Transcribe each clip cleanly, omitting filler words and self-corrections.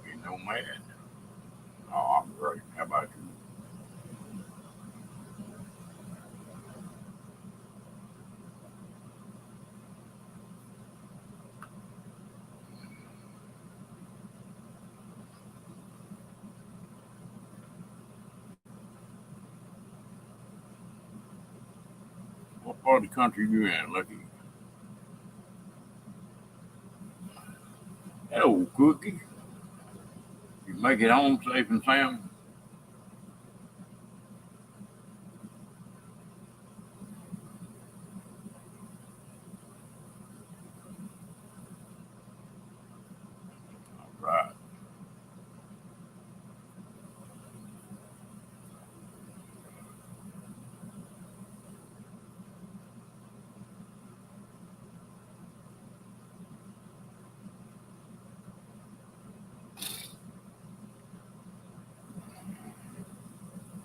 Kentucky nomad. Oh, I'm great. How about you? What part of the country you in, Lucky? Hello, Cookie. You make it home safe and sound? All right.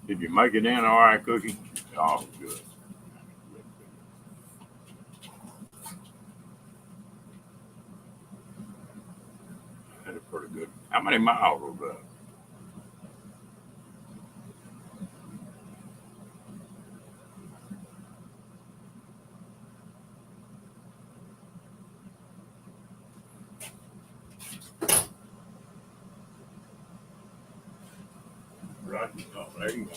Did you make it in all right, Cookie? Oh, good. That's pretty good. How many miles was that? Right. Oh, there you go.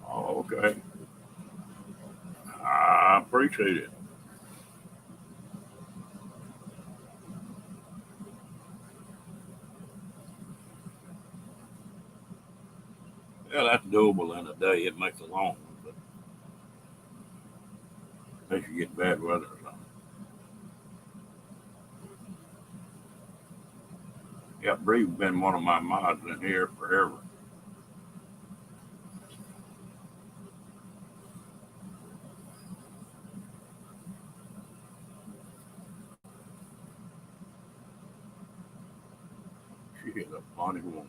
Oh, okay. I appreciate it. Yeah, that's doable in a day. It makes a long one, but unless you get bad weather or something. Yeah, Bree's been one of my mods in here forever. She is a funny woman.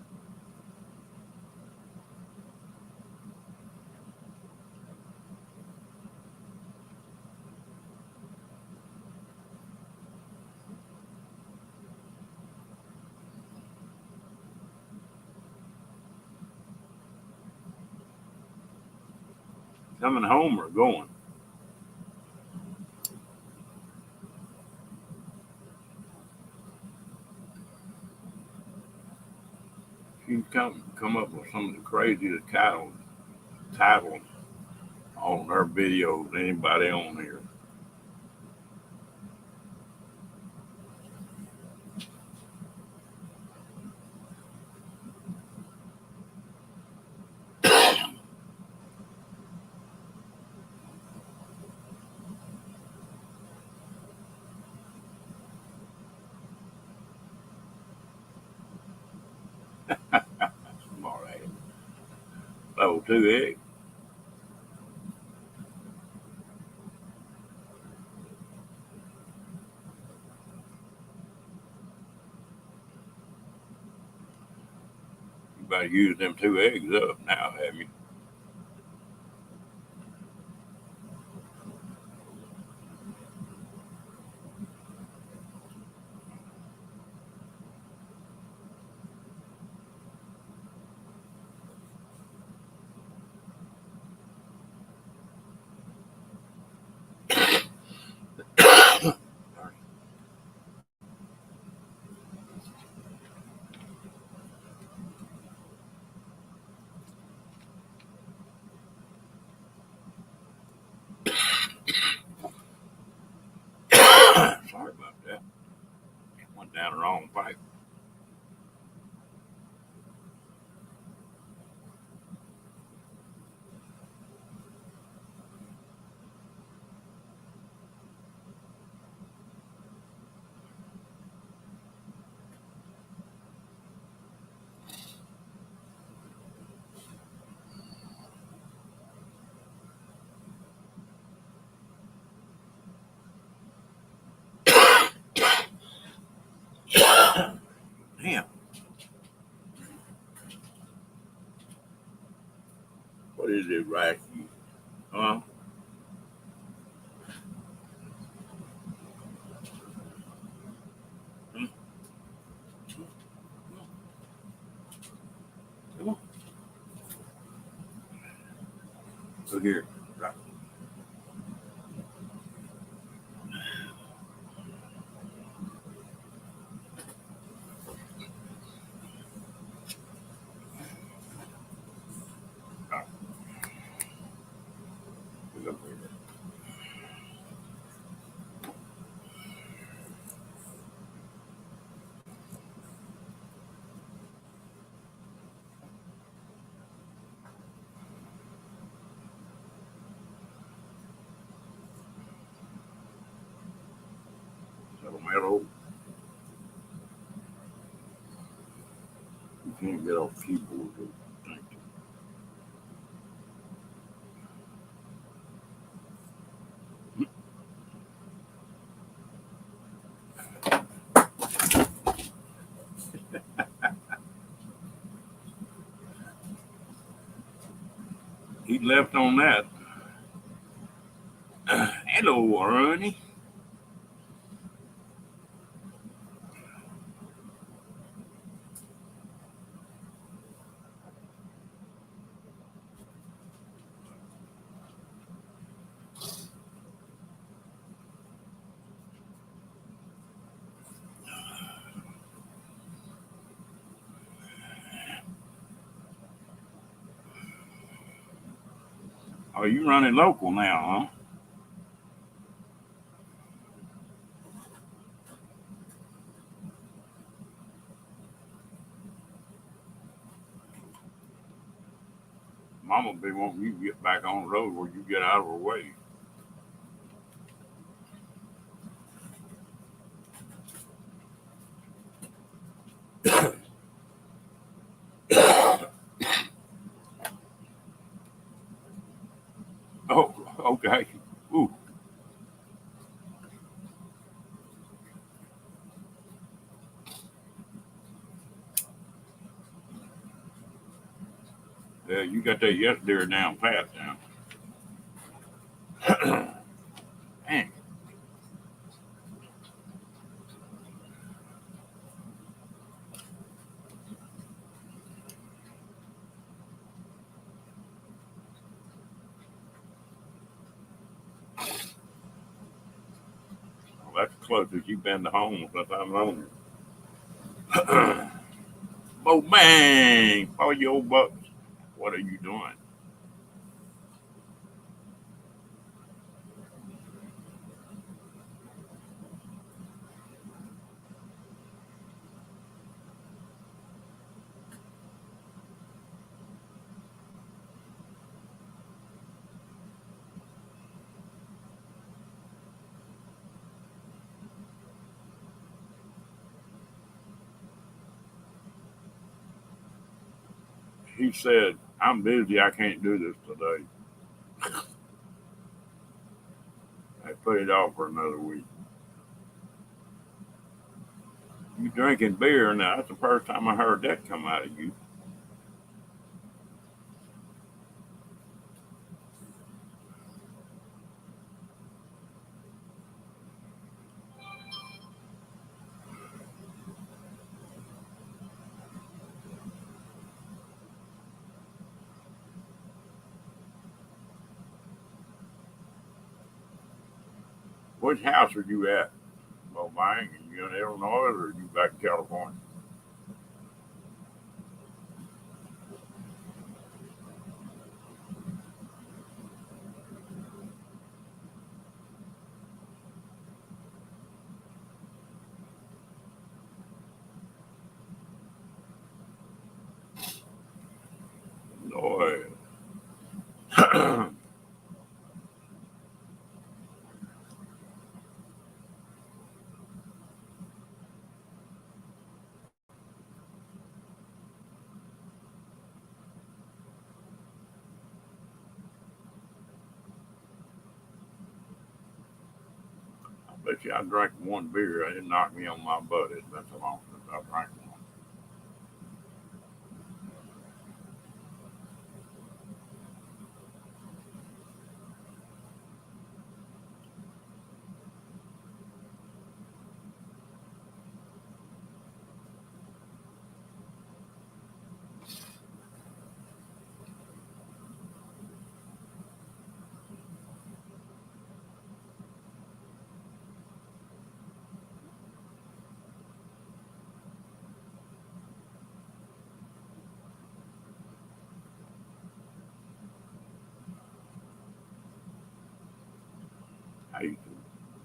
Coming home or going? She's come up with some of the craziest titles on her videos. Anybody on here? All right. Level two egg. You better use them two eggs up now, have you? Sorry about that. Went down the wrong pipe. Damn. What is it, Racky? Huh? Look here. Metal. You can't get off keyboard. Thank you. He left on that. Hello, Ernie. Oh, you running local now, huh? Mama be wanting you to get back on the road where you get out of her way. Oh, okay. Ooh, yeah, you got that yes deer down pat now. Dang, well, that's the closest you've been to home since I've known you. Oh, bang! Oh, you old bucks. What are you doing? He said, I'm busy. I can't do this today. I put it off for another week. You drinking beer now? That's the first time I heard that come out of you. Which house are you at? Well, bang, are you in Illinois or are you back in California? No. I bet you I drank one beer. It knocked me on my butt. It's been so long since I drank one.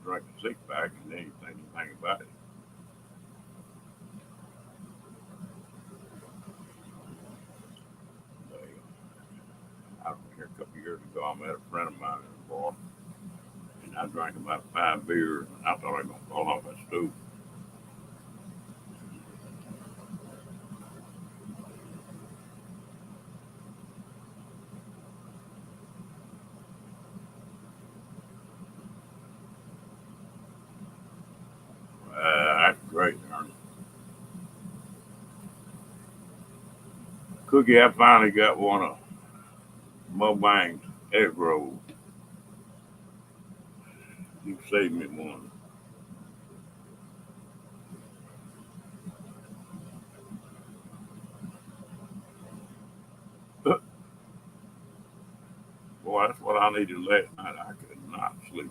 drink a six pack and then you think anything about it. They, I don't here a couple of years ago, I met a friend of mine in the bar, and I drank about 5 beers, and I thought I was gonna fall off that stool. That's great, Ernie. Cookie, I finally got one of Mo Bang's egg rolls. You saved me one. Boy, that's what I needed last night. I could not sleep.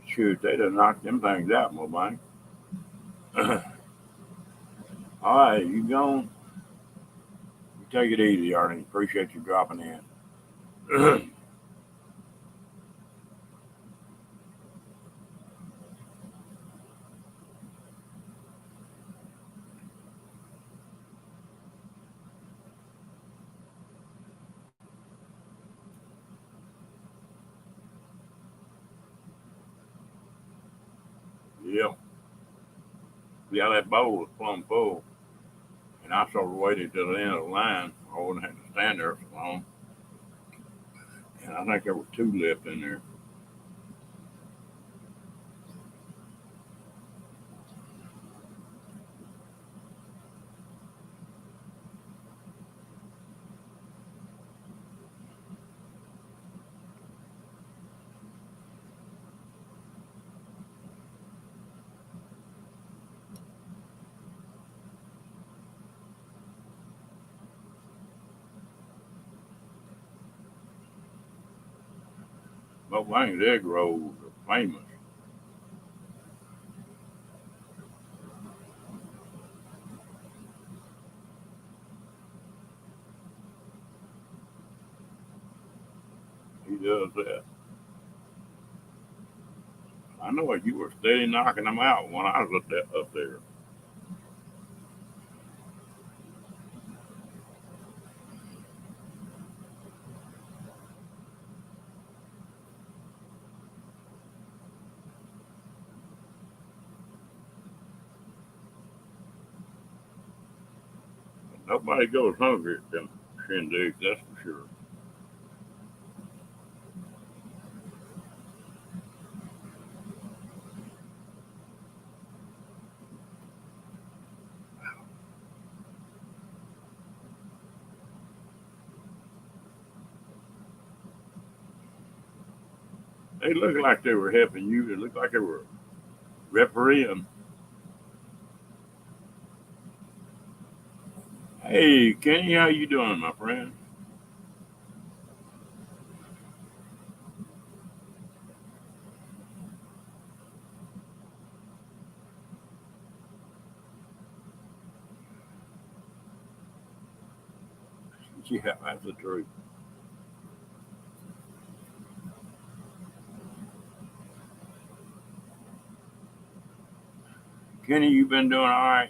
Shoot, they done knocked them things out, Mo Bang. All right, you gone? You take it easy, Ernie. Appreciate you dropping in. Yeah. Yeah, that bowl was plumb full. And I sort of waited till the end of the line. I wouldn't have to stand there so long. And I think there were two left in there. But Wayne's egg rolls are famous. He does that. I know it. You were steady knocking them out when I was up there. Nobody goes hungry at them shindigs, that's for sure. They looked like they were helping you. They looked like they were refereeing. Hey, Kenny, how you doing, my friend? Yeah, that's the truth. Kenny, you been doing all right?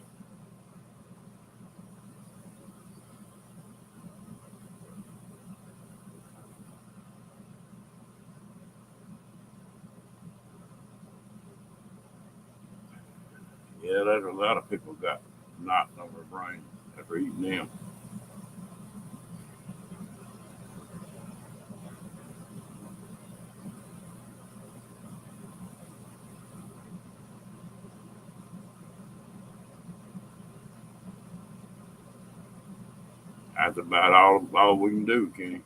Yeah, there's a lot of people got knots on their brain after eating them. That's about all we can do, Kenny.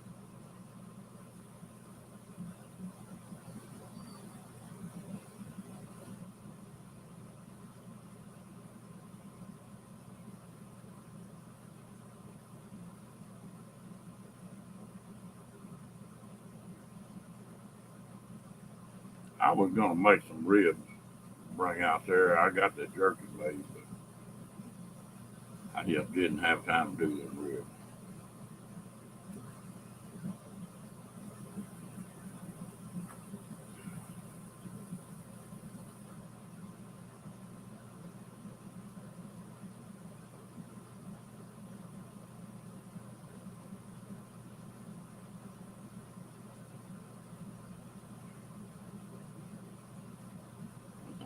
I was gonna make some ribs, bring out there. I got the jerky made, but I just didn't have time to do the ribs.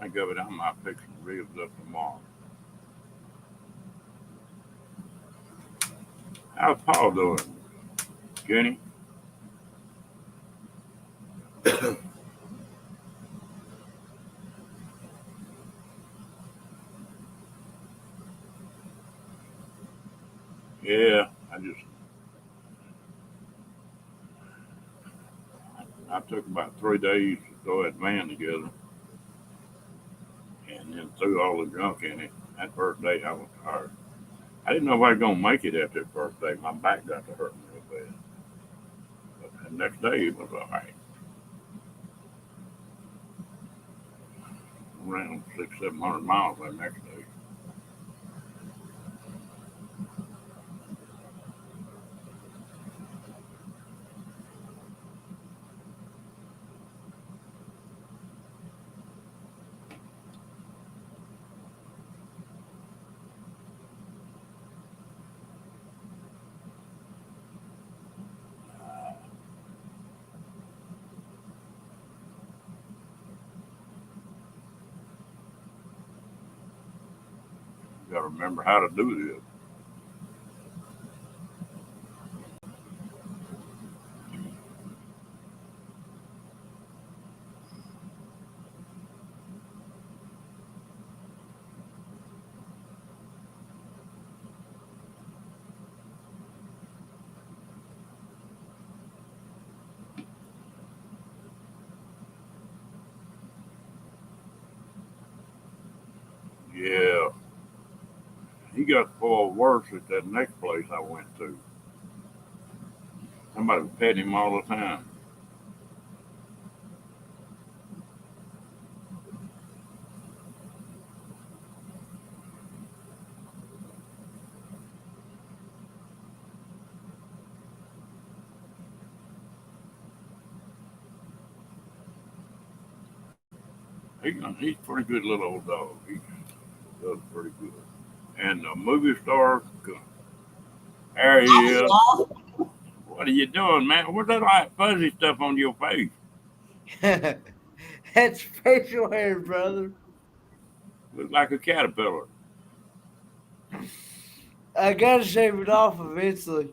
Think of it, I might pick some ribs up tomorrow. How's Paul doing, Kenny? Yeah, I took about 3 days to throw that van together, and then threw all the junk in it. That first day, I was tired. I didn't know if I was gonna make it after the first day. My back got to hurting real bad. But the next day, it was all right. Ran 600, 700 miles that next day. Got to remember how to do this. Yeah, he got spoiled worse at that next place I went to. Somebody was petting him all the time. He's a pretty good little old dog. He does pretty good. And the movie star, there he is. What are you doing, man? What's that like fuzzy stuff on your face? That's facial hair, brother. Looks like a caterpillar. I gotta shave it off eventually.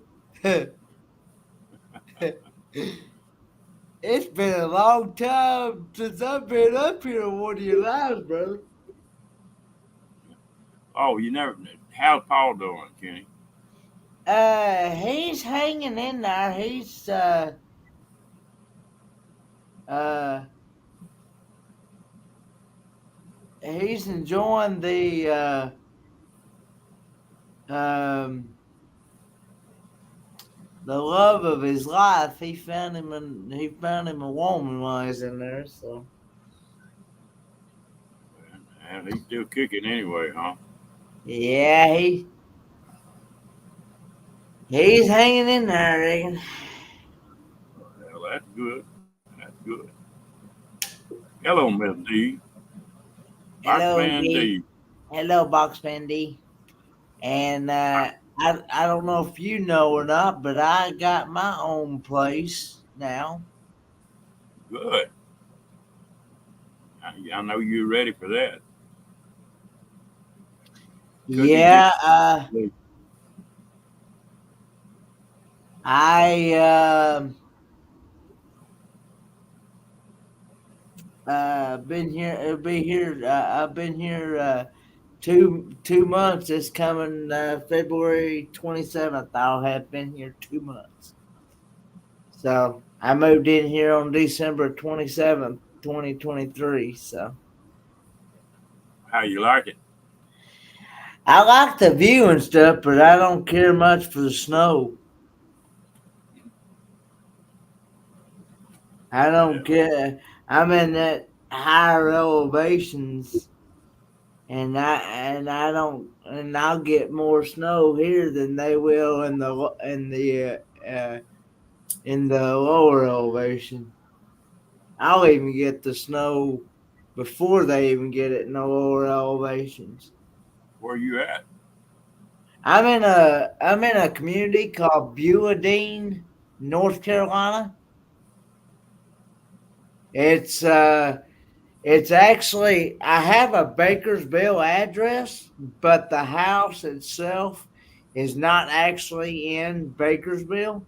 It's been a long time since I've been up here on one of your lives, brother. Oh, you never. How's Paul doing, Kenny? He's hanging in there. Uh, he's enjoying um, the love of his life. He found him a woman while he's in there. So And he's still kicking anyway, huh? yeah, he's hanging in there, I reckon. Well, that's good. That's good. Hello, Miss D. Hello, Boxman D. D. Hello, Boxman D. And I don't know if you know or not, but I got my own place now. Good. I know you're ready for that. Cookie Yeah, Dick. I been here. Be here. I've been here two months. It's coming February 27th. I'll have been here 2 months. So I moved in here on December 27th, 2023. So How you like it? I like the view and stuff, but I don't care much for the snow. I don't care. I'm in that higher elevations, and I'll get more snow here than they will in the lower elevation. I'll even get the snow before they even get it in the lower elevations. Where you at? I'm in a community called Beulah Dean, North Carolina. It's actually, I have a Bakersville address, but the house itself is not actually in Bakersville.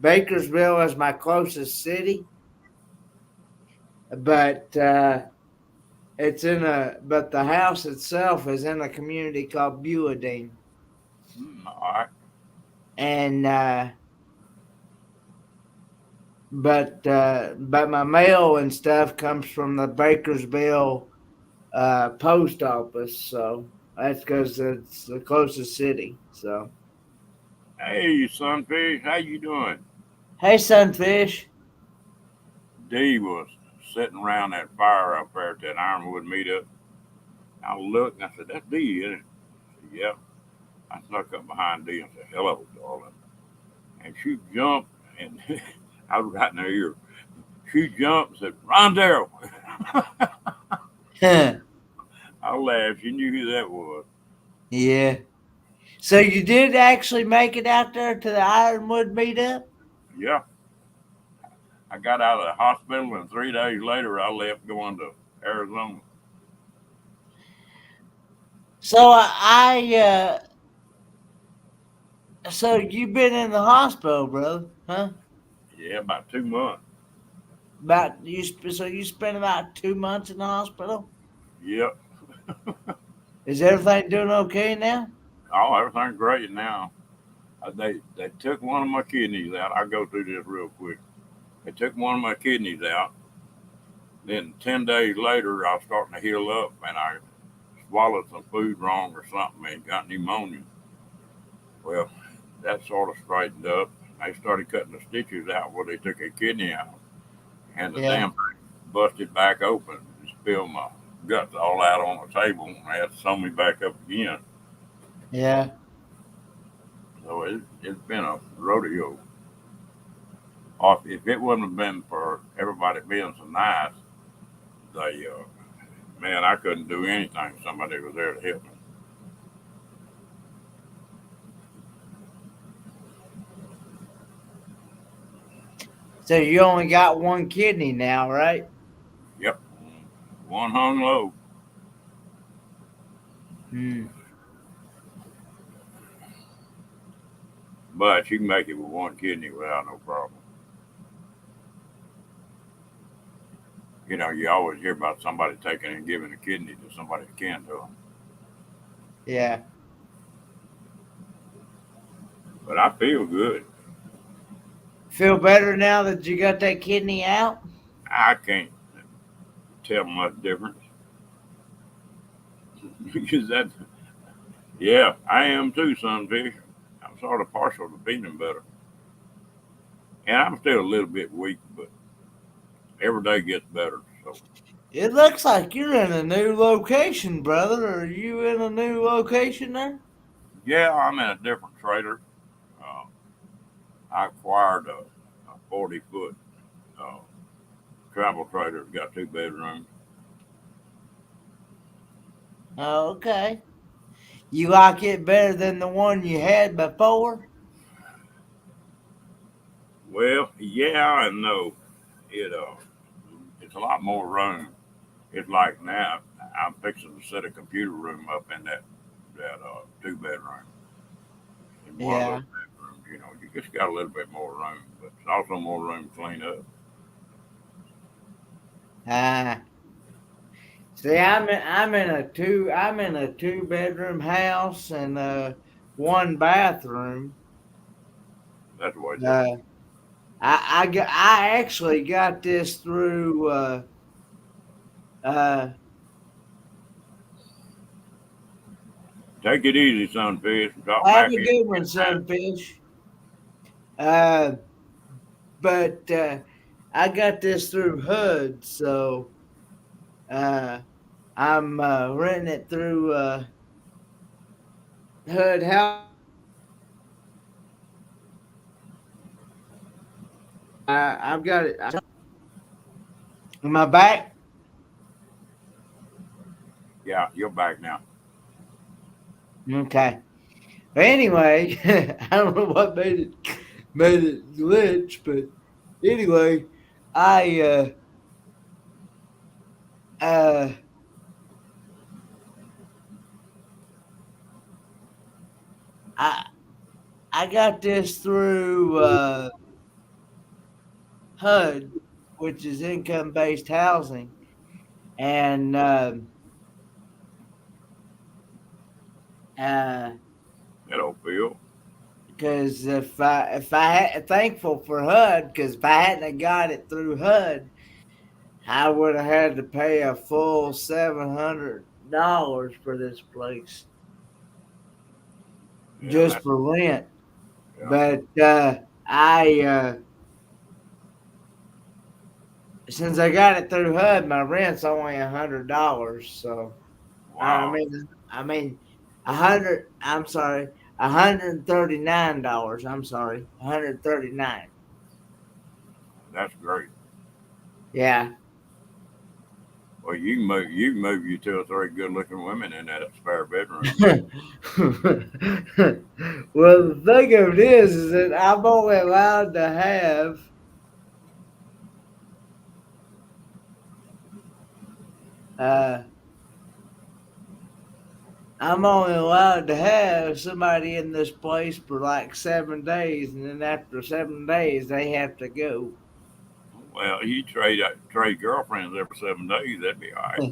Bakersville is my closest city, but but the house itself is in a community called Beulah Dean. All right. And but my mail and stuff comes from the Bakersville post office, so that's because it's the closest city. So Hey, Sunfish, how you doing? hey, Sunfish. Dee was sitting around that fire up there at that Ironwood meetup. I looked and I said, "That's Dee, isn't it?" I said, "Yeah." I snuck up behind Dee and said, "Hello, darling." And she jumped, and I was right in her ear. She jumped and said, "Rondell." I laughed. She knew who that was. Yeah. So you did actually make it out there to the Ironwood meetup? Yeah. I got out of the hospital, and 3 days later, I left going to Arizona. So so you've been in the hospital, brother, huh? Yeah, about 2 months. So you spent about 2 months in the hospital? Yep. Is everything doing okay now? Oh, everything's great now. They took one of my kidneys out. I'll go through this real quick. They took one of my kidneys out. Then 10 days later, I was starting to heal up, and I swallowed some food wrong or something and got pneumonia. Well, that sort of straightened up. They started cutting the stitches out where they took a kidney out, and the Yeah. damn thing busted back open and spilled my guts all out on the table. And I had to sew me back up again. Yeah. So it's been a rodeo. If it wouldn't have been for everybody being so nice, they man, I couldn't do anything. Somebody was there to help me. So you only got one kidney now, right? Yep, one hung low. Hmm. But you can make it with one kidney without no problem. You know, you always hear about somebody taking and giving a kidney to somebody that can't do them. Yeah. But I feel good. Feel better now that you got that kidney out? I can't tell much difference because that. Yeah, I am too, Sunfish. I'm sort of partial to feeling better, and I'm still a little bit weak, but every day gets better. So It looks like you're in a new location, brother. Are you in a new location there? yeah, I'm in a different trailer. Uh, I acquired a 40-foot uh, travel trailer. It's got 2 bedrooms. Oh, okay. You like it better than the one you had before? Well, yeah and no. It it's a lot more room. It's like now I'm fixing to set a computer room up in that 2 bedroom in one of Yeah. those bedrooms. You know, you just got a little bit more room, but it's also more room to clean up. Ah. See, I'm in a 2 bedroom house and one bathroom. That's the way to. Uh, I actually got this through uh, Take it easy, sunfish. Drop have back a in. good one, Sunfish. Uh, but I got this through HUD, so uh, I'm renting it through HUD. How I've got it. Am I back? Yeah, you're back now. Okay. But anyway, I don't know what made it glitch, but anyway, I uh I I got this through HUD, which is income based housing, and uh Hello, Phil. because thankful for HUD, because if I hadn't have got it through HUD, I would have had to pay a full $700 for this place Yeah, just for rent. yeah. But I since I got it through HUD, my rent's only $100. So I Wow, mean, I mean, 100. I'm sorry, $139. I'm sorry, 139. that's great. Yeah. Well, you can move you two or three good looking women in that spare bedroom. Well, the thing of it is that I'm only allowed to have uh, I'm only allowed to have somebody in this place for like 7 days, and then after 7 days, they have to go. Well, you trade girlfriends every 7 days. That'd be all right.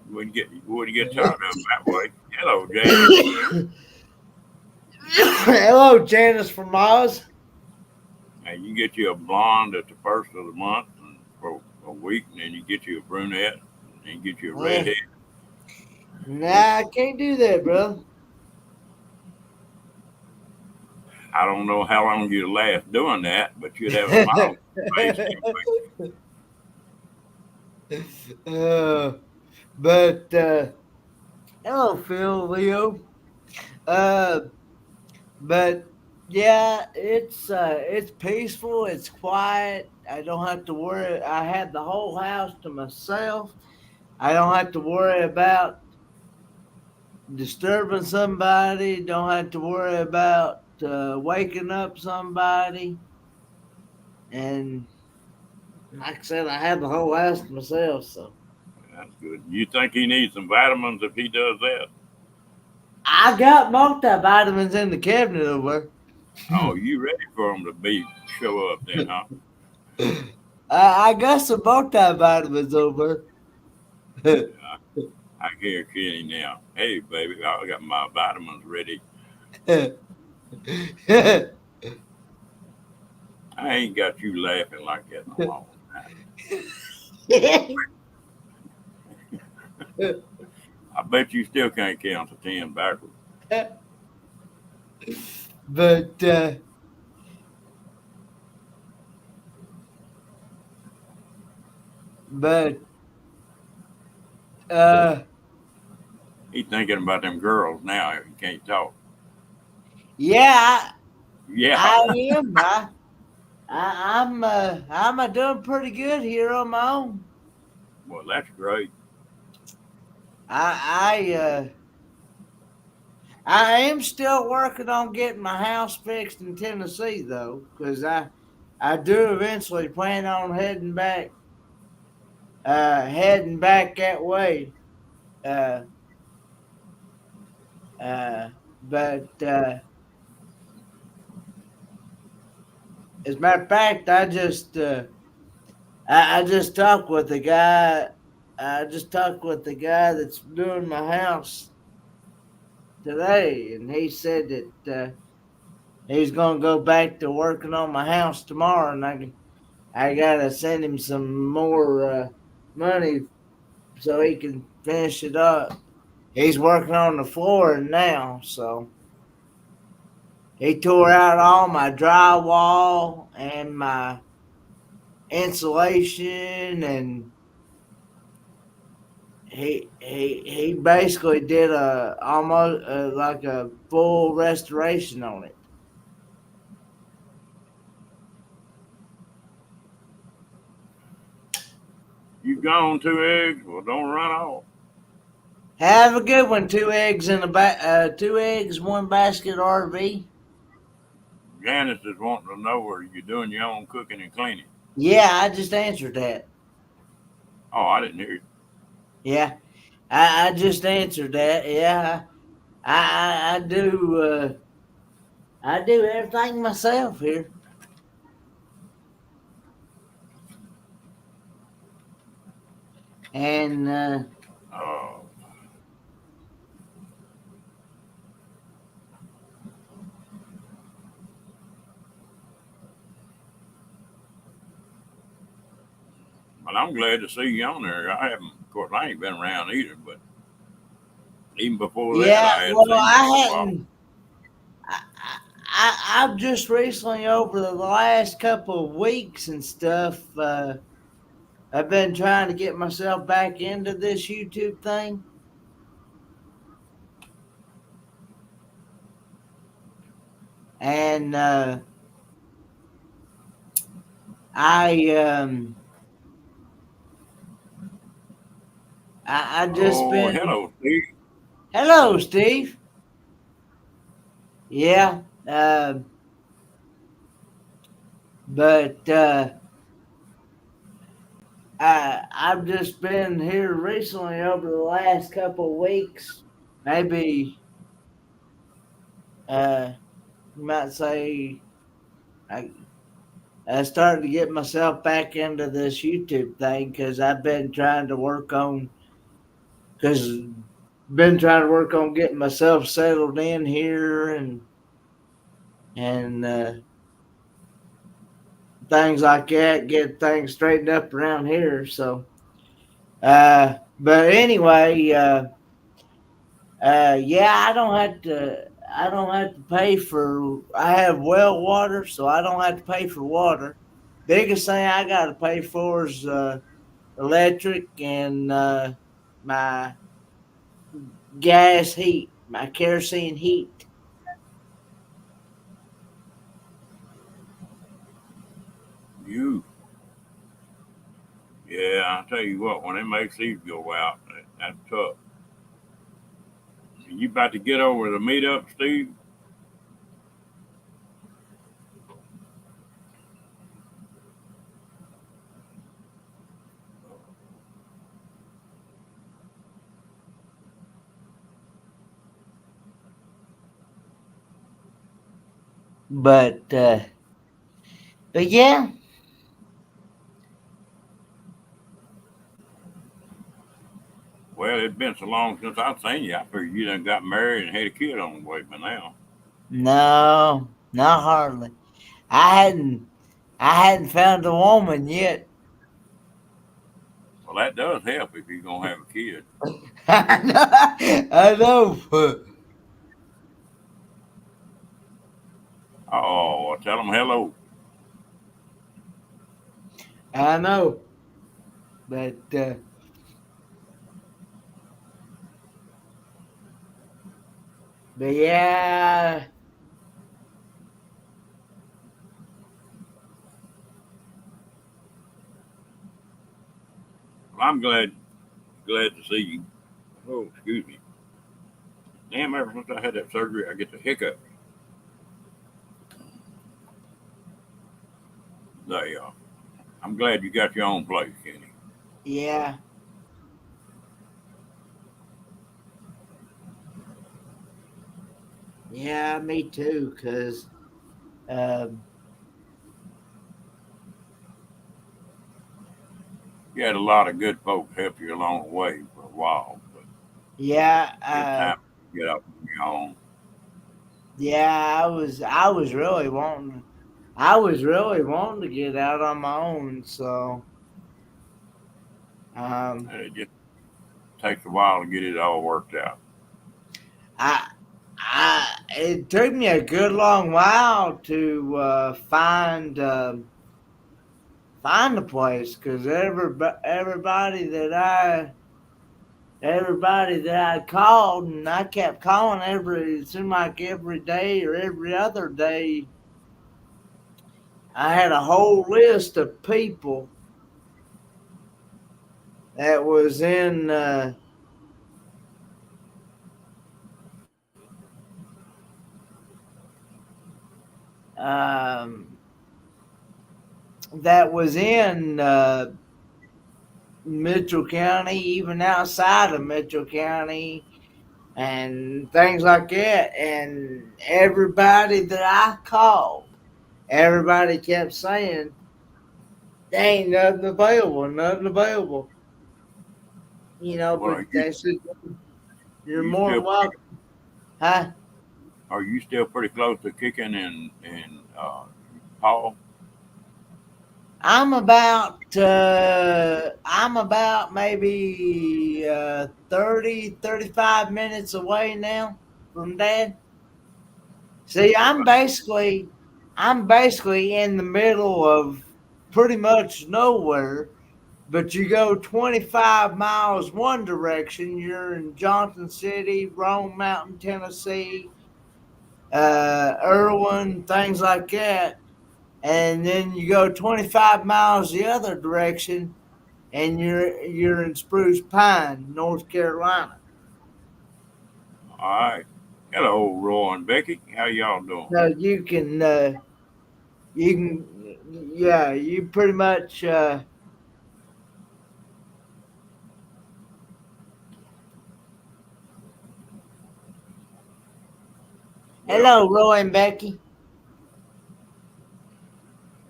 You wouldn't get tired of them that way. Hello, Janice. Hello, Janice from Oz. And you get you a blonde at the first of the month and for a week, and then you get you a brunette, and then you get you a Eh, redhead. nah, I can't do that, bro. I don't know how long you'd last doing that, but you'd have a smile on your face anyway. uh, but hello, Phil, Leo. Uh, but yeah, it's peaceful. It's quiet. I don't have to worry. I have the whole house to myself. I don't have to worry about disturbing somebody. Don't have to worry about waking up somebody. And like I said, I have the whole house to myself. So That's good. You think he needs some vitamins if he does that? I got multivitamins in the cabinet over. Oh, you ready for him to be show up then, huh? I got some multivitamins over. Yeah, I hear Kenny now. Hey, baby, I got my vitamins ready. I ain't got you laughing like that in a long time. I bet you still can't count to 10 backwards. but but uh He's thinking about them girls now. He can't talk. yeah, Yeah. I am. I'm doing pretty good here on my own. Well, that's great. I I am still working on getting my house fixed in Tennessee though, because I do eventually plan on heading back that way. Uh, but as a matter of fact, I just I just talked with the guy. I just talked with the guy that's doing my house today, and he said that he's gonna go back to working on my house tomorrow, and I gotta send him some more money so he can finish it up. He's working on the floor now, so he tore out all my drywall and my insulation, and he basically did a almost like a full restoration on it. You gone 2 eggs? Well, don't run off. Have a good one. 2 eggs in a 2 eggs, one basket RV. Janice is wanting to know where you're doing your own cooking and cleaning. Yeah, I just answered that. Oh, I didn't hear you. Yeah, I just answered that. Yeah, I do. I do everything myself here. And Oh, well, I'm glad to see you on there. I haven't, of course, I ain't been around either, but even before that, yeah, I hadn't well, seen you for I a while. hadn't. I've just recently, over the last couple of weeks and stuff, I've been trying to get myself back into this YouTube thing. And I I just Oh, been. hello, Steve. Hello, Steve. Yeah, but I've just been here recently over the last couple of weeks, maybe you might say I I started to get myself back into this YouTube thing because I've been trying to work on because been trying to work on getting myself settled in here and things like that, get things straightened up around here. So, but anyway, yeah, I don't have to. I don't have to pay for. I have well water, so I don't have to pay for water. Biggest thing I got to pay for is electric and my gas heat, my kerosene heat. You. Yeah, I'll tell you what, when them ACs go out, that's tough. You about to get over the meetup, Steve? But uh, but yeah, Well, it's been so long since I've seen you. I figured you done got married and had a kid on the way by now. no, not hardly. I hadn't I hadn't found a woman yet. Well, that does help if you're gonna have a kid. I know. Oh, well, tell them hello. I know. But but yeah, Well, I'm glad to see you. Oh, excuse me. Damn, ever since I had that surgery, I get the hiccup. There you are. I'm glad you got your own place, Kenny. yeah, yeah, me too. Cause um, You had a lot of good folks help you along the way for a while, but Yeah, it's time to get up on your own. yeah, I was really wanting to get out on my own. So, um, And it just takes a while to get it all worked out. I, it took me a good long while to find a place because everybody that I called, and I kept calling it seemed like every day or every other day. I had a whole list of people that was in um, that was in Mitchell County, even outside of Mitchell County, and things like that. And everybody that I called, everybody kept saying, "There ain't nothing available, nothing available." Well, But they said, "You're you more still than welcome." Huh? are you still pretty close to kicking and Paul? I'm about maybe 30, 35 minutes away now from Dad. See, I'm basically in the middle of pretty much nowhere, but you go 25 miles one direction, you're in Johnson City, Rome Mountain, Tennessee, Irwin, things like that. And then you go 25 miles the other direction, and you're in Spruce Pine, North Carolina. All right. Hello, Roy and Becky. How y'all doing? So yeah, you pretty much. Well, Hello, Roy and Becky.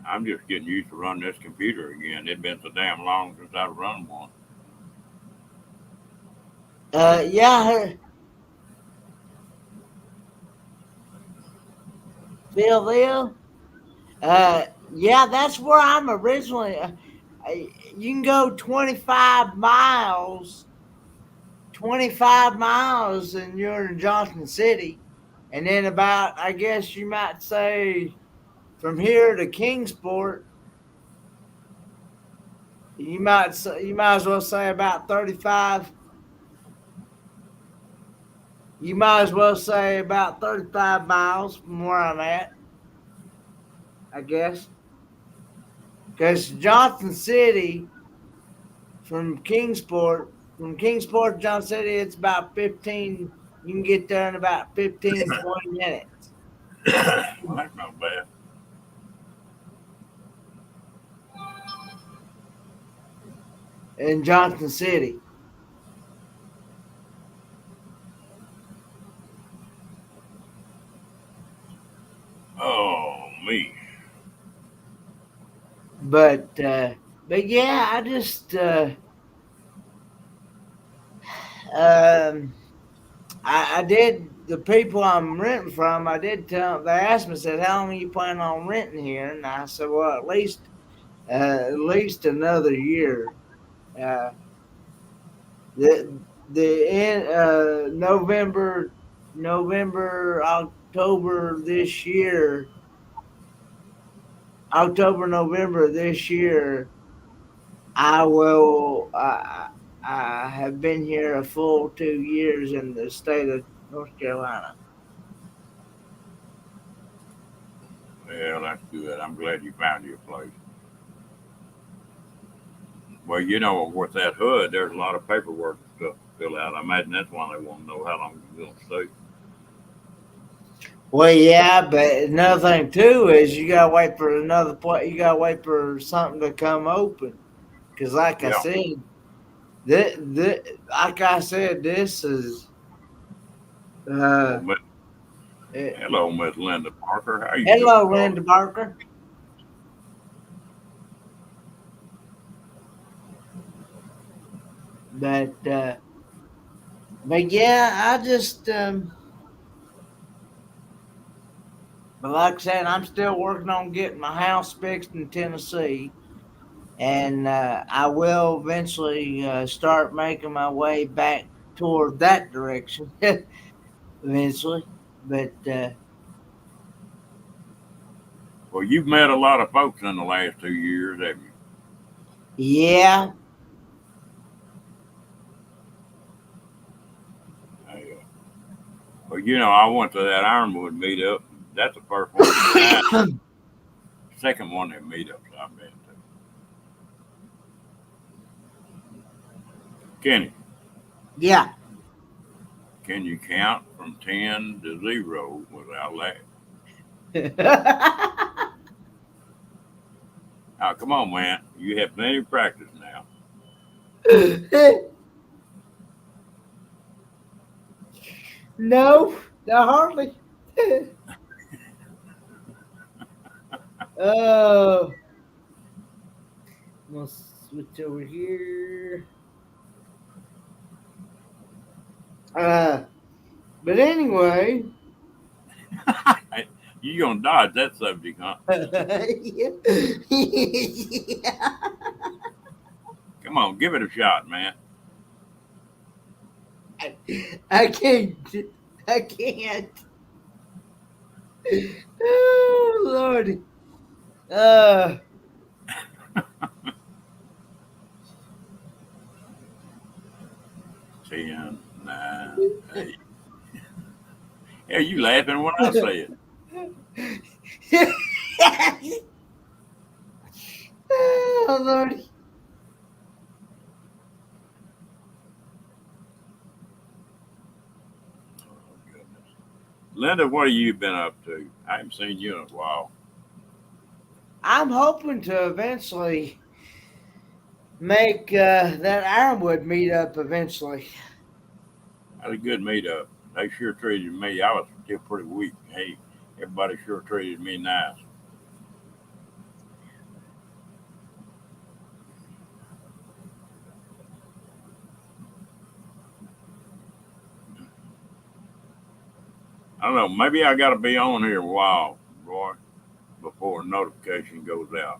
I'm just getting used to running this computer again. It's been so damn long since I've run one. Yeah, Philville. Yeah, that's where I'm originally. You can go 25 miles, and you're in Johnson City, and then about, I guess you might say, from here to Kingsport, you might as well say about 35. You might as well say about 35 miles from where I'm at, I guess. Because Johnson City from Kingsport to Johnson City, it's about 15. You can get there in about 15, 20 minutes Well, that's not bad. in Johnson City. Oh, me. But yeah, um, I did the people I'm renting from. I did tell them. They asked me, said, "How long are you planning on renting here?" And I said, "Well, at least another year." Uh, the end November, October this year, October, November this year. I will. I have been here a full 2 years in the state of North Carolina. Well, that's good. I'm glad you found your place. Well, you know, with that hood, there's a lot of paperwork and stuff to fill out. I imagine that's why they want to know how long you're going to stay. Well, yeah, but another thing too is you gotta wait for another point. You gotta wait for something to come open. Because, Yeah. like I said, this is. Well, Uh, it, hello, Miss Linda Parker. How you Hello, doing, darling? Linda Barker. But yeah, I just but like I said, I'm still working on getting my house fixed in Tennessee, and I will eventually start making my way back toward that direction eventually. But Well, you've met a lot of folks in the last 2 years, haven't you? yeah, Well, I went to that Ironwood meetup. That's the first one in time. Second one in meetups I've been to. Kenny, yeah. can you count from 10 to 0 without laughing? Now, come on, man. You have plenty of practice now. No, not hardly. Oh, I'm gonna switch over here. Uh, but anyway, You gonna dodge that subject, huh? yeah. Come on, give it a shot, man. I can't. I can't. Oh Lordy. Uh, 10, 9, 8. Yeah, you laughing when I say it. oh Lordy. Oh, goodness. Linda, what have you been up to? I haven't seen you in a while. I'm hoping to eventually make that Ironwood meetup eventually. Had a good meetup. They sure treated me. I was still pretty weak. Hey, everybody sure treated me nice. I don't know. Maybe I got to be on here a while, Roy, before a notification goes out.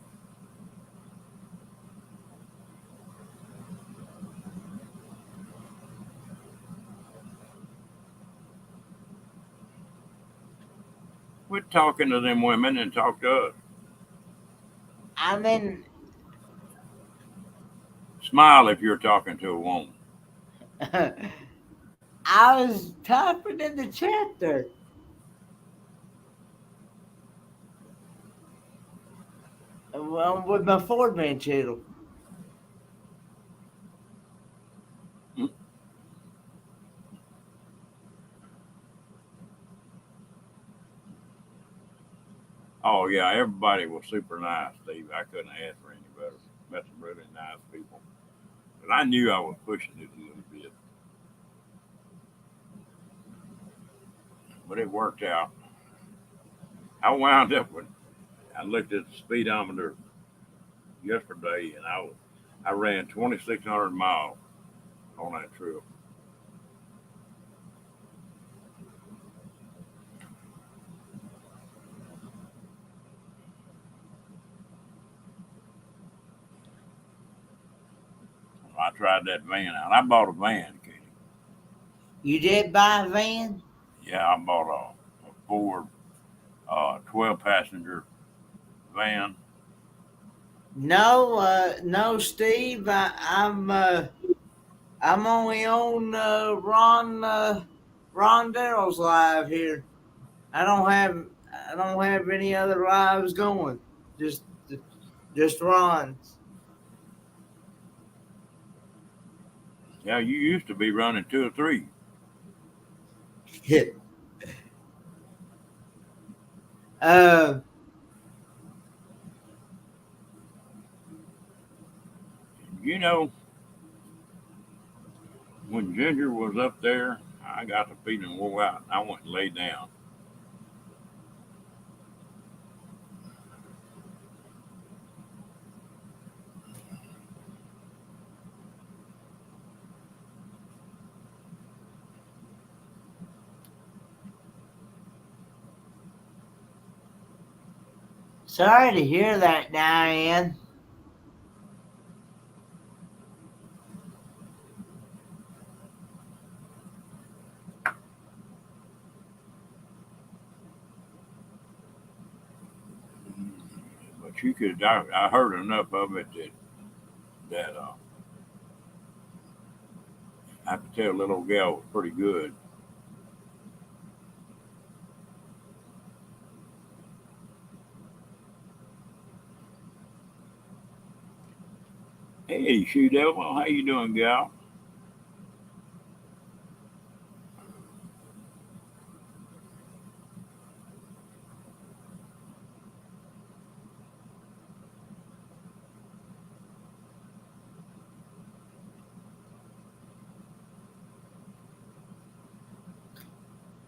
Quit talking to them women and talk to us. I mean, Smile if you're talking to a woman. I was typing in the chat there. Well, with my Ford Man channel. Oh yeah, everybody was super nice, Steve. I couldn't ask for any better. Met some really nice people. But I knew I was pushing it a little bit. But it worked out. I wound up with I looked at the speedometer yesterday and I ran 2,600 miles on that trip. I tried that van out. I bought a van, Katie. You did buy a van? Yeah, I bought a Ford 12 passenger van. No, no, Steve. I'm only on Ron Darrell's live here. I don't have I don't have any other lives going. Just just Ron's. Yeah, you used to be running 2 or 3. uh, You know, when Ginger was up there, I got the feeling wore out. I went and laid down. Sorry to hear that, Diane. But you could. I heard enough of it that I could tell little gal was pretty good. Hey, Shoe Devil, how you doing, gal?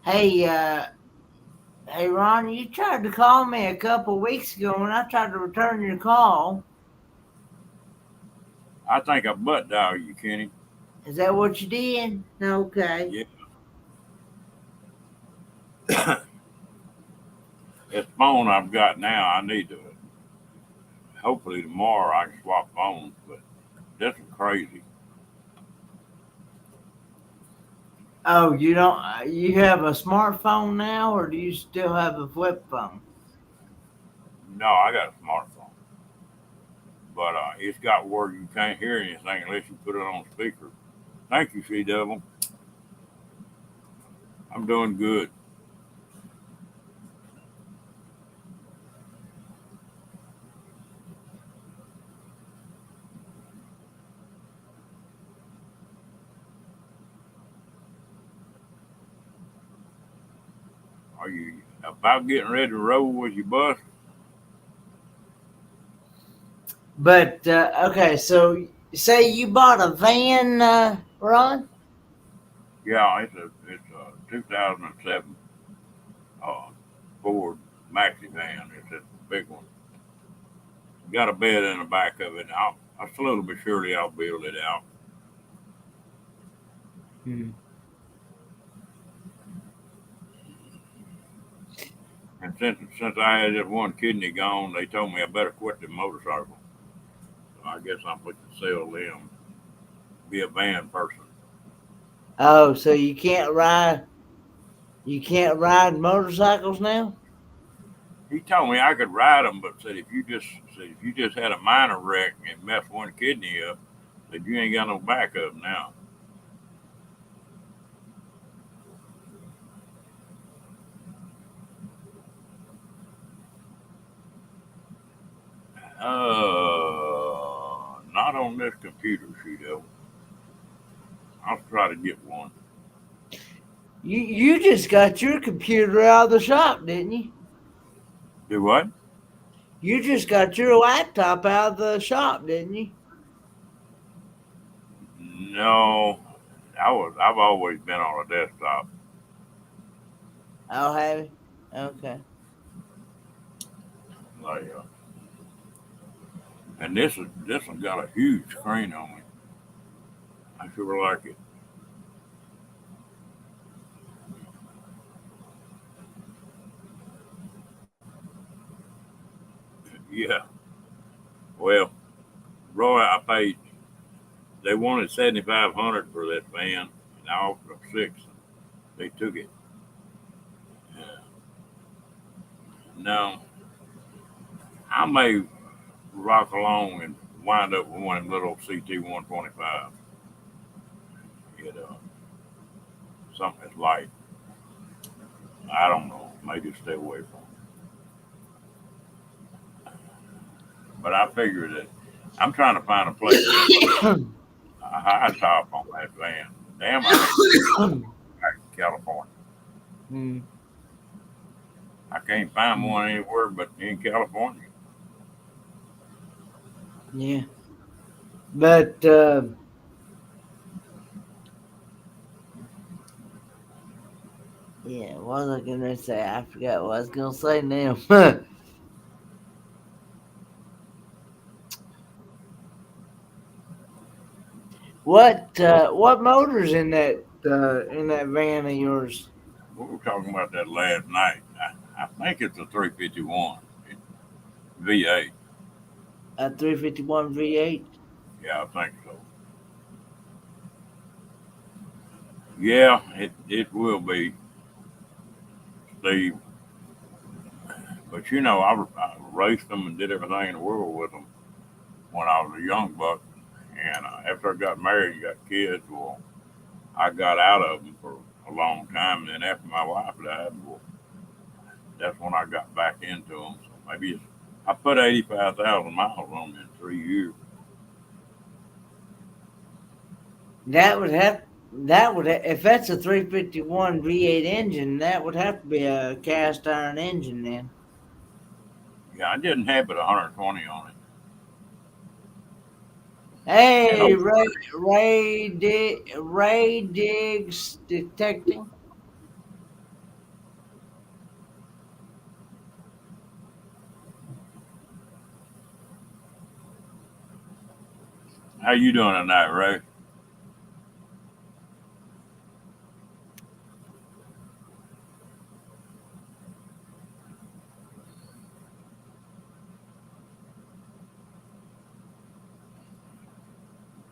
Hey, hey, Ron, you tried to call me a couple weeks ago, and I tried to return your call. I think I butt dialed you, Kenny. Is that what you did? Okay. Yeah. This phone I've got now, I need to. Hopefully tomorrow I can swap phones, but this is crazy. Oh, you don't? You have a smartphone now, or do you still have a flip phone? No, I got a smartphone, but it's got where you can't hear anything unless you put it on speaker. Thank you, She Devil. I'm doing good. Are you about getting ready to roll with your bus? But okay, so say you bought a van, Ron? Yeah, it's a 2007 Ford Maxi van. It's a big one. Got a bed in the back of it. I slowly but surely I'll build it out. Hmm. And since I had just one kidney gone, they told me I better quit the motorcycle. So I guess I'm putting to sell them. Be a van person. Oh, so you can't ride? You can't ride motorcycles now? He told me I could ride them, but said if you just had a minor wreck and messed one kidney up, that you ain't got no backup now. Not on this computer, Sheeto. I'll try to get one. You just got your computer out of the shop, didn't you? Do what? You just got your laptop out of the shop, didn't you? No, I've always been on a desktop. I'll have it. Okay. Like, and this one got a huge screen on it. I sure like it. Yeah. Well, Roy, I paid. They wanted 7,500 for that van, and I offered them 6. They took it. Yeah. Now I may rock along and wind up with one of them little CT 125. You know, something that's light. I don't know. Maybe stay away from it. But I figured that I'm trying to find a place a high top on that van. Damn, I hate to go back to California. Hmm. I can't find one anywhere but in California. Yeah. But yeah, what was I gonna say? I forgot what I was gonna say now. What motors in that van of yours? We were talking about that last night. I think it's a 351. V8. A 351 V8. Yeah, I think so. Yeah, it will be, Steve. But you know, I raced them and did everything in the world with them when I was a young buck. And after I got married and got kids, well, I got out of them for a long time. And then after my wife died, well, that's when I got back into them. So maybe I put 85,000 miles on them in 3 years. If that's a 351 V8 engine, that would have to be a cast iron engine then. Yeah, I didn't have but 120 on it. Hey, And Ray Diggs detecting. how you doing tonight, Ray?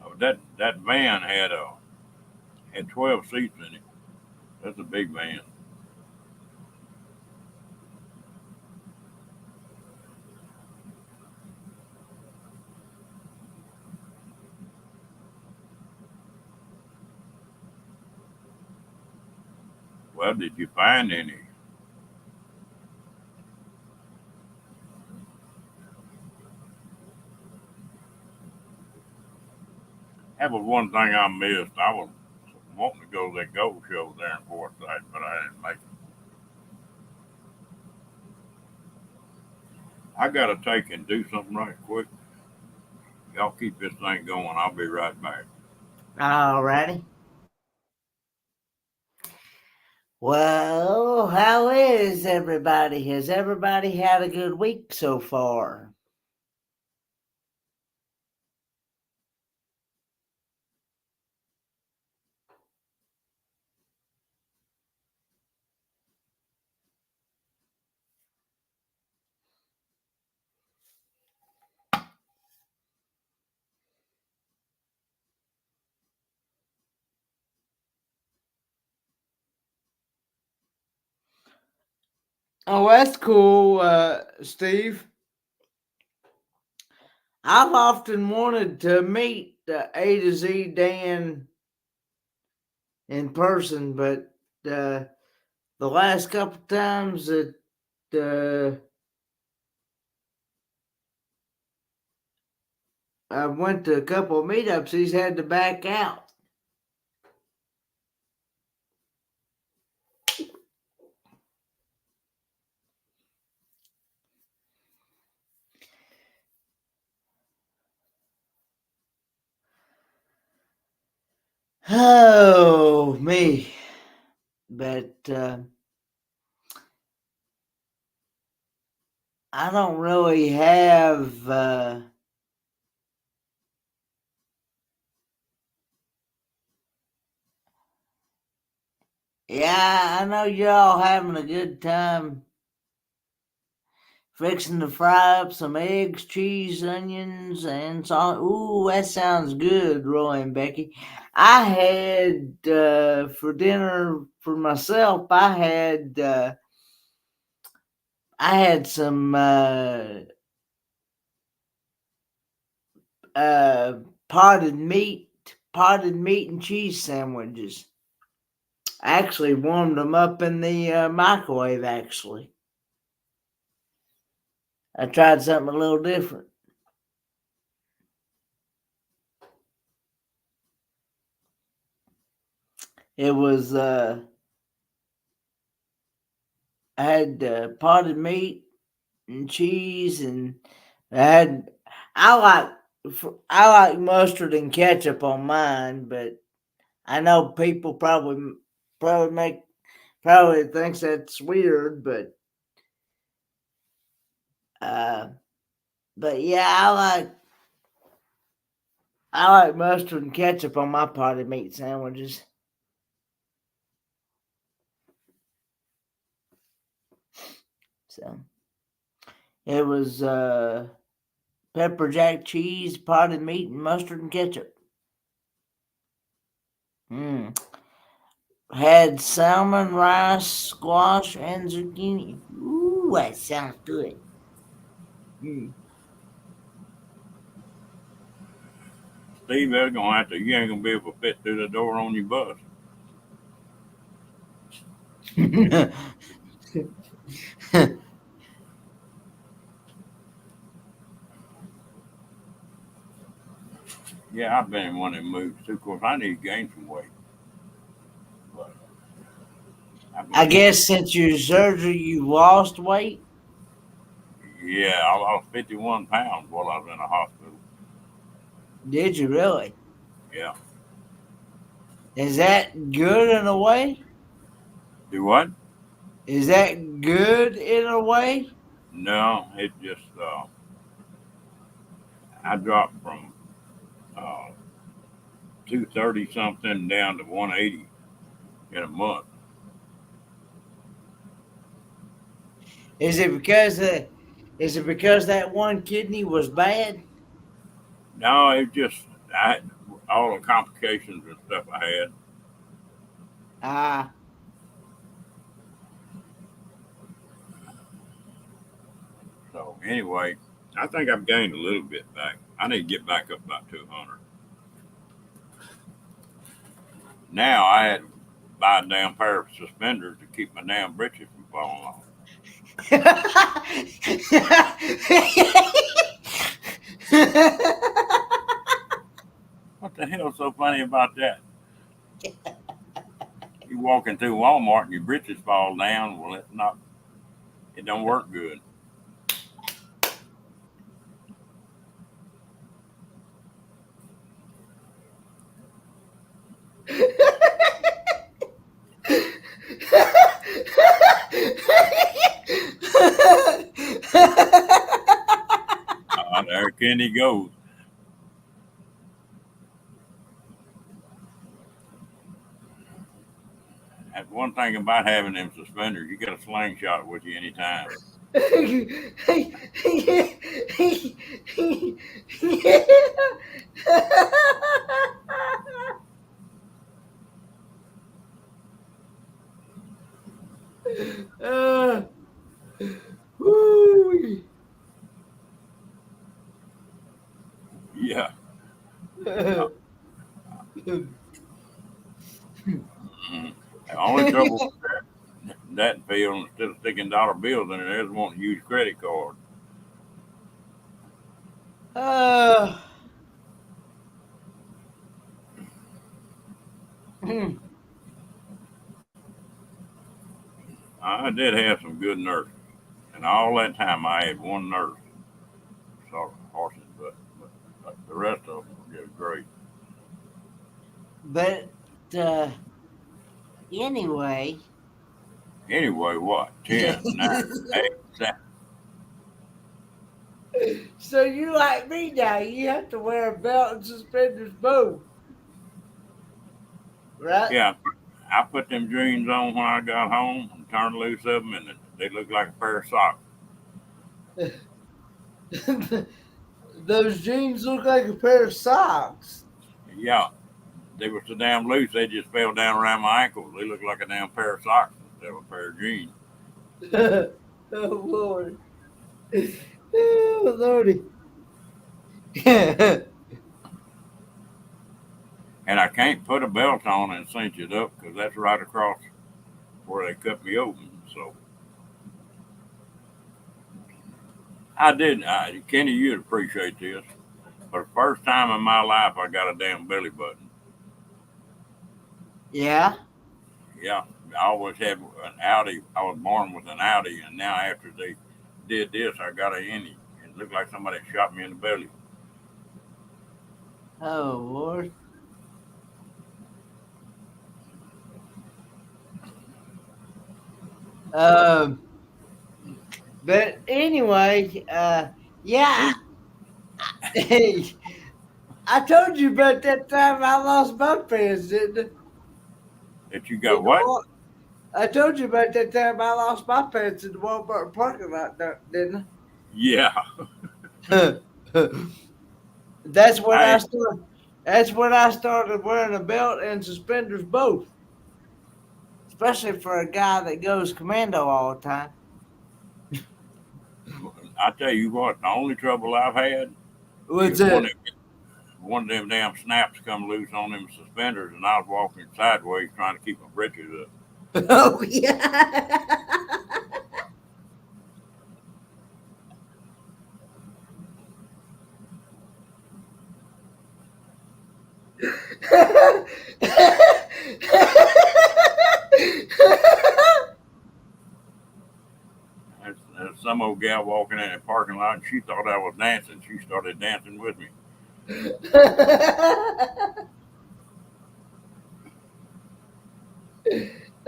Oh, that van had 12 seats in it. That's a big van. Well, did you find any? That was one thing I missed. I was wanting to go to that gold show there in Forsyth, but I didn't make it. I got to take and do something right quick. Y'all keep this thing going. I'll be right back. Alrighty. Well, how is everybody? Has everybody had a good week so far? Oh, that's cool, Steve. I've often wanted to meet A to Z Dan in person, but the last couple times that I went to a couple of meetups, he's had to back out. Oh, me. But I don't really have. Yeah, I know you're all having a good time fixing to fry up some eggs, cheese, onions, and salt. Ooh, that sounds good, Roy and Becky. I had for dinner for myself. I had some potted meat and cheese sandwiches. I actually warmed them up in the microwave. Actually, I tried something a little different. It was I had potted meat and cheese, and I had I like mustard and ketchup on mine, but I know people probably thinks that's weird, uh, but yeah, I like mustard and ketchup on my potted meat sandwiches. So It was pepper jack cheese, potted meat, and mustard and ketchup. Had salmon, rice, squash, and zucchini. Ooh, that sounds good. Steve, they're gonna have to. You ain't gonna be able to fit through the door on your bus. Yeah, I've been in one of them moves too. Of course, I need to gain some weight. But I guess since your surgery, you lost weight. Yeah, I lost 51 pounds while I was in the hospital. Did you really? Yeah. Is that good in a way? Do what? Is that good in a way? No, it just I dropped from 230 something down to 180 in a month. Is it because that one kidney was bad? No, it just I had all the complications and stuff I had. Ah, So anyway, I think I've gained a little bit back. I need to get back up about 200. Now I had to buy a damn pair of suspenders to keep my damn britches from falling off. What the hell's so funny about that? You walk into Walmart and your britches fall down. Well, it's not. It don't work good. There Kenny goes. That's one thing about having them suspenders. You got a slingshot with you anytime. Woo. Yeah. The only trouble with that field, instead of sticking dollar bills in it, is wanting to use credit card. I did have some good nurses, and all that time I had one nurse. Sort of horses, but the rest of them were just great. But anyway. Anyway, what? 10, 9, 8, 7. So you like me now? You have to wear a belt and suspenders both, right? Yeah, I put them jeans on when I got home and turned loose of them, and they looked like a pair of socks. Those jeans look like a pair of socks. Yeah, they were so damn loose they just fell down around my ankles. They looked like a damn pair of socks instead of a pair of jeans. Oh Lord. Oh Lordy. And I can't put a belt on and cinch it up because that's right across where they cut me open. So I did. Kenny, you'd appreciate this. For the first time in my life, I got a damn belly button. Yeah. Yeah, I always had an Audi. I was born with an Audi, and now after they did this, I got an innie. It looked like somebody shot me in the belly. Oh Lord. But anyway, yeah. I told you about that time I lost my pants, didn't I? That you got what? I told you about that time I lost my pants in the Walmart parking lot, didn't I? Yeah. That's when I Hey, started. That's when I started wearing a belt and suspenders both, especially for a guy that goes commando all the time. I tell you what, the only trouble I've had What's is it? one of them damn snaps come loose on them suspenders, and I was walking sideways trying to keep my britches up. Oh yeah. There's some old gal walking in the parking lot, and she thought I was dancing. She started dancing with me.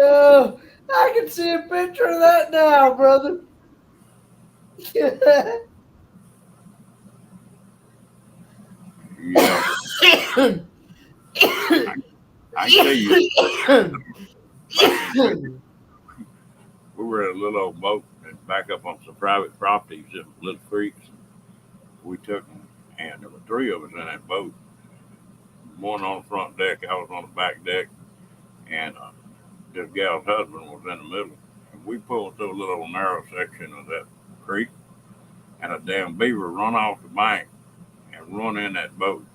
Oh, I can see a picture of that now, brother. Yeah, I, I can tell you, we were at a little old boat and back up on some private properties, just little creeks. We took them, and there were three of us in that boat. One on the front deck, I was on the back deck, and this gal's husband was in the middle. And we pulled through a little narrow section of that creek, and a damn beaver run off the bank and run in that boat.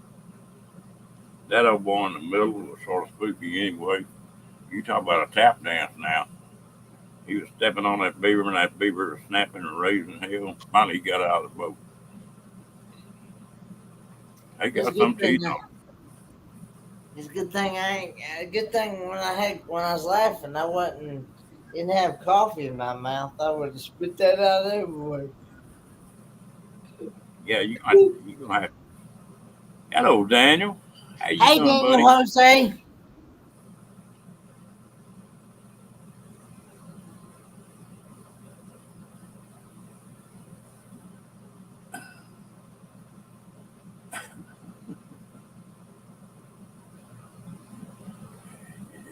That old boy in the middle was sort of spooky anyway. You talk about a tap dance now. He was stepping on that beaver, and that beaver was snapping and raising hell. Finally, he got out of the boat. They It's a got good some thing. teeth on. It's a good thing I ain't. A good thing when I was laughing, I wasn't didn't have coffee in my mouth. I would have spit that out everywhere. Yeah, you gonna have. Hello, Daniel. How you Hey, doing, Daniel buddy? Jose.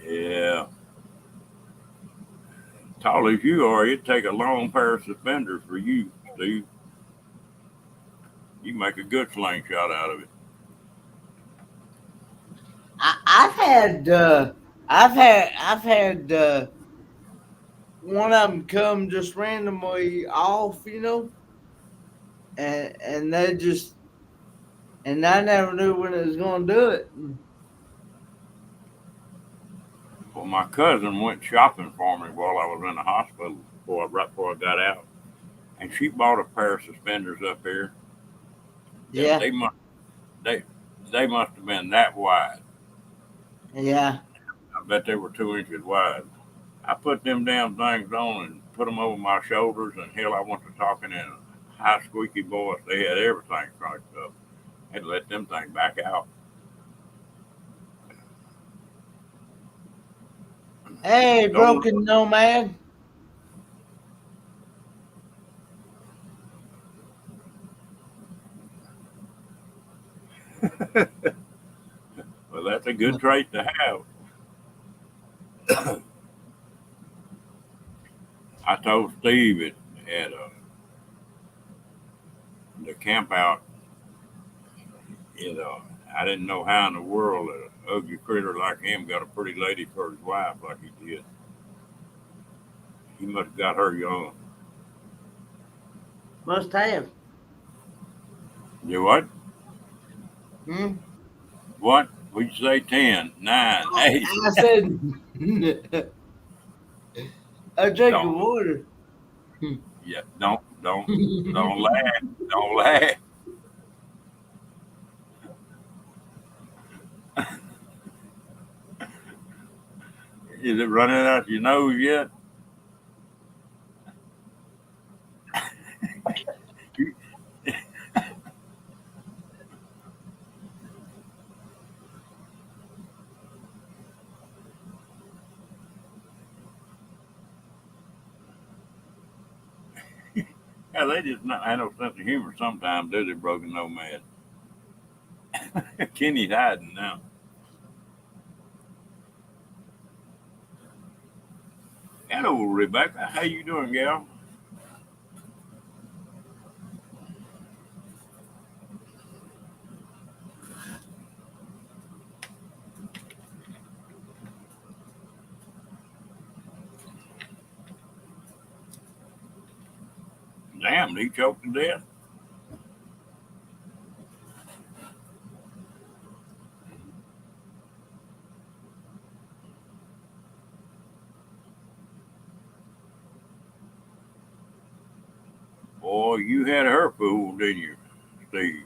Yeah, tall as you are, it'd take a long pair of suspenders for you, Steve. You make a good slingshot out of it. I've had I've had one of them come just randomly off, and they just and I never knew when it was going to do it. Well, my cousin went shopping for me while I was in the hospital right before I got out, and she bought a pair of suspenders up here. Yeah, They must they they must have been that wide. yeah. I bet they were 2 inches wide. I put them damn things on and put them over my shoulders, and hell, I went to talking in a high squeaky voice. They had everything cranked up. Had to let them things back out. Hey, Don't broken nomad. well, that's a good trait to have. I told Steve at the camp out, you know, I didn't know how in the world an ugly critter like him got a pretty lady for his wife like he did. He must have got her young. Must have. You what? Hmm? What? We'd say 10, 9, 8. I said, I'm drinking Don't, water. yeah, don't laugh. Don't laugh. Is it running out your nose yet? Yeah, they just not have no sense of humor sometimes, do they, broken nomad? Kenny's hiding now. Hello, Rebecca. How you doing, gal? Damn, he choked to death. Boy, you had her fooled, didn't you, Steve?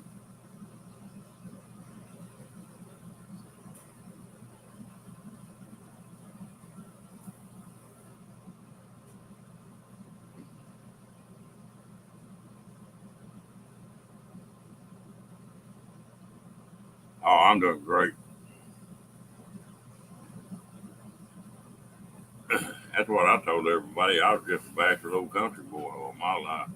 Oh, I'm doing great. That's what I told everybody. I was just a bachelor old country boy all my life.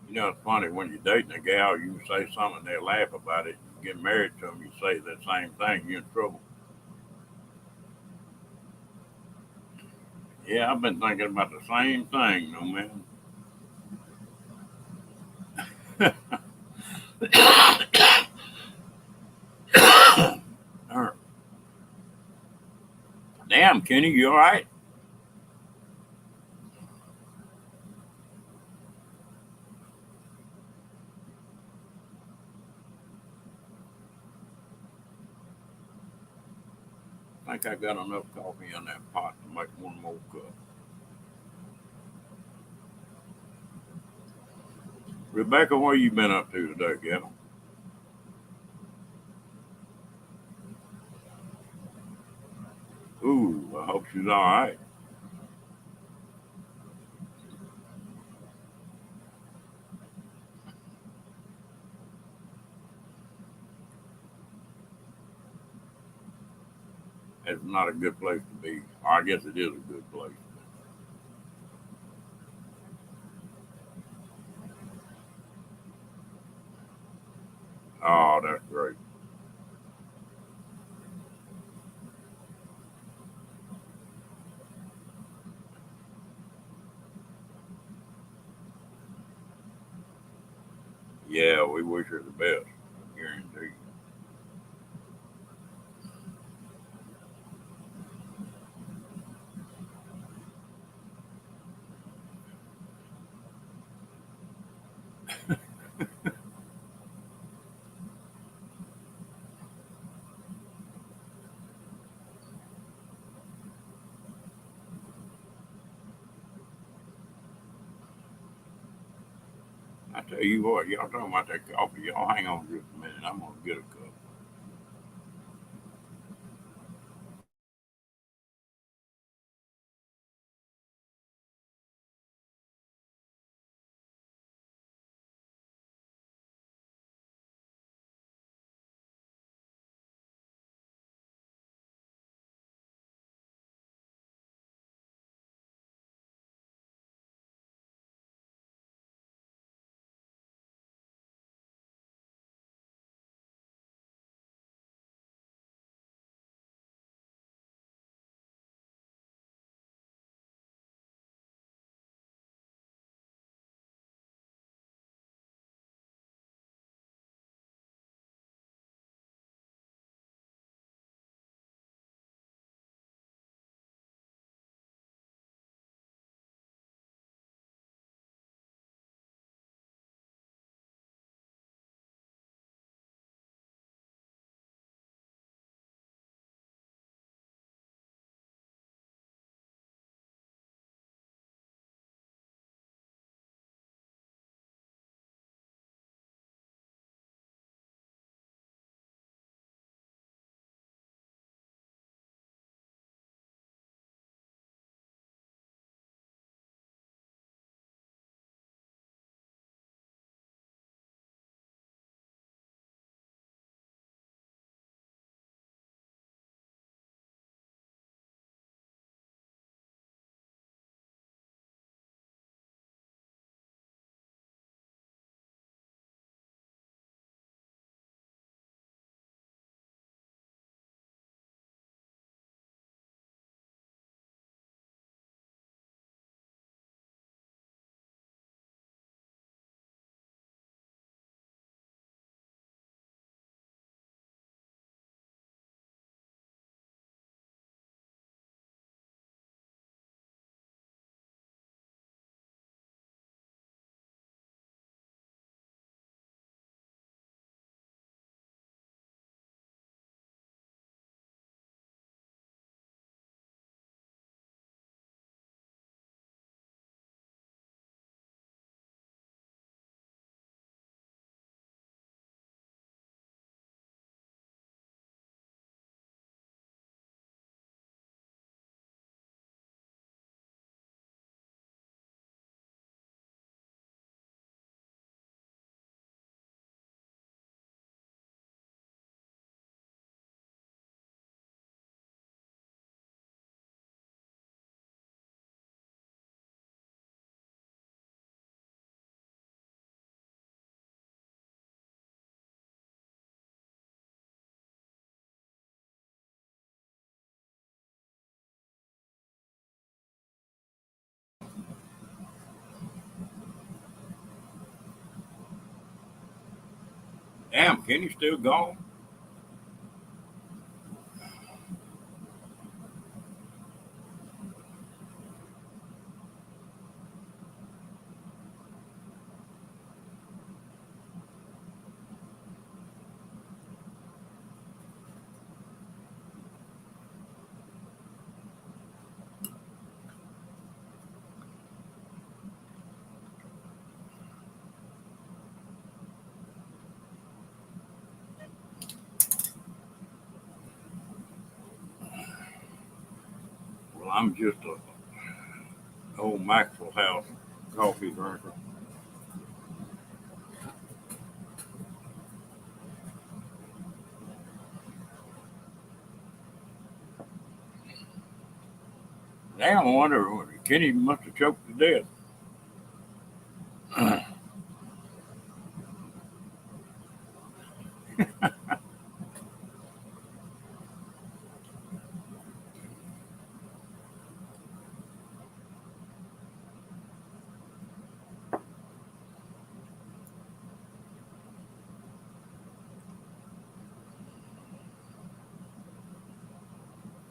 You know, it's funny when you're dating a gal, you say something, they laugh about it. You get married to them, you say the same thing, you're in trouble. Yeah, I've been thinking about the same thing, no man. Damn, Kenny, you all right? I think I got enough coffee in that pot to make one more cup. Rebecca, what you been up to today, gal? Ooh, I hope she's all right. It's not a good place to be. I guess it is a good place. Oh, that's great. Yeah, we wish her the best. I guarantee. I tell you what, y'all talking about that coffee. Y'all hang on just a minute. I'm gonna get a cup. Damn, Kenny's still gone. Well, I'm just a old Maxwell House coffee drinker. Damn, I wonder, Kenny must have choked to death.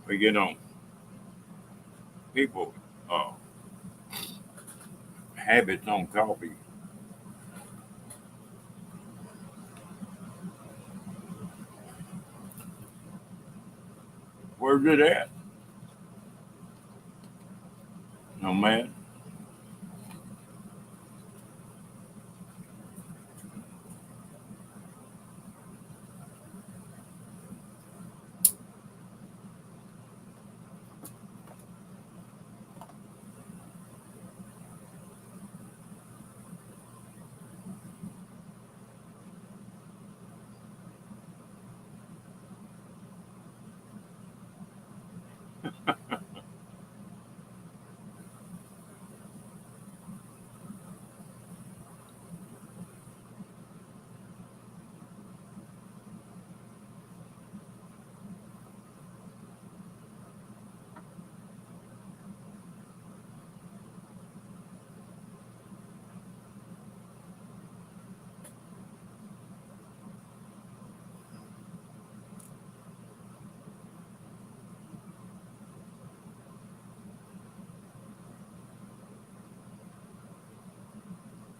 We get on people uh, habits on coffee. Where's it at? No man.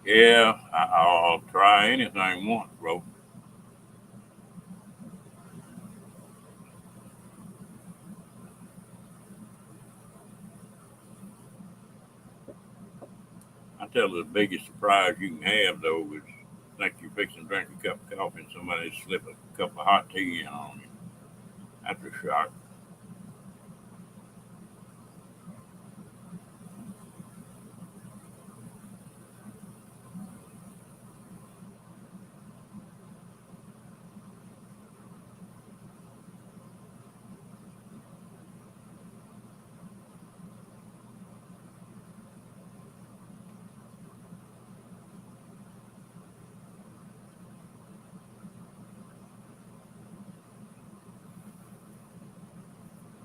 Yeah, I'll try anything once, bro. I tell you the biggest surprise you can have though is think you're fixing to drink a cup of coffee and somebody slip a cup of hot tea in on you. That's a shock.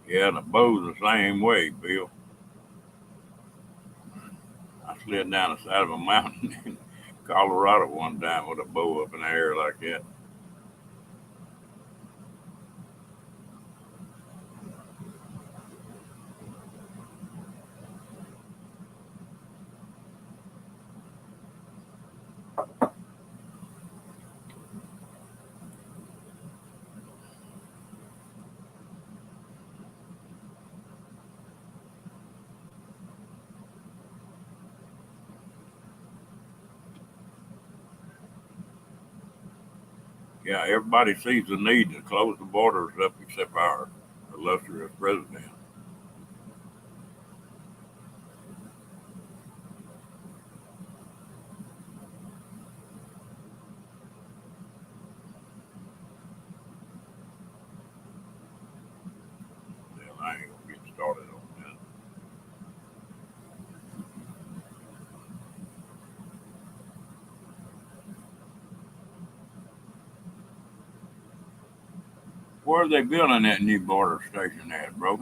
Yeah, the bow's the same way, Bill. I slid down the side of a mountain in Colorado one time with a bow up in the air like that. Yeah, everybody sees the need to close the borders up except our illustrious president. Well, I ain't gonna get started on that. Where are they building that new border station at, bro?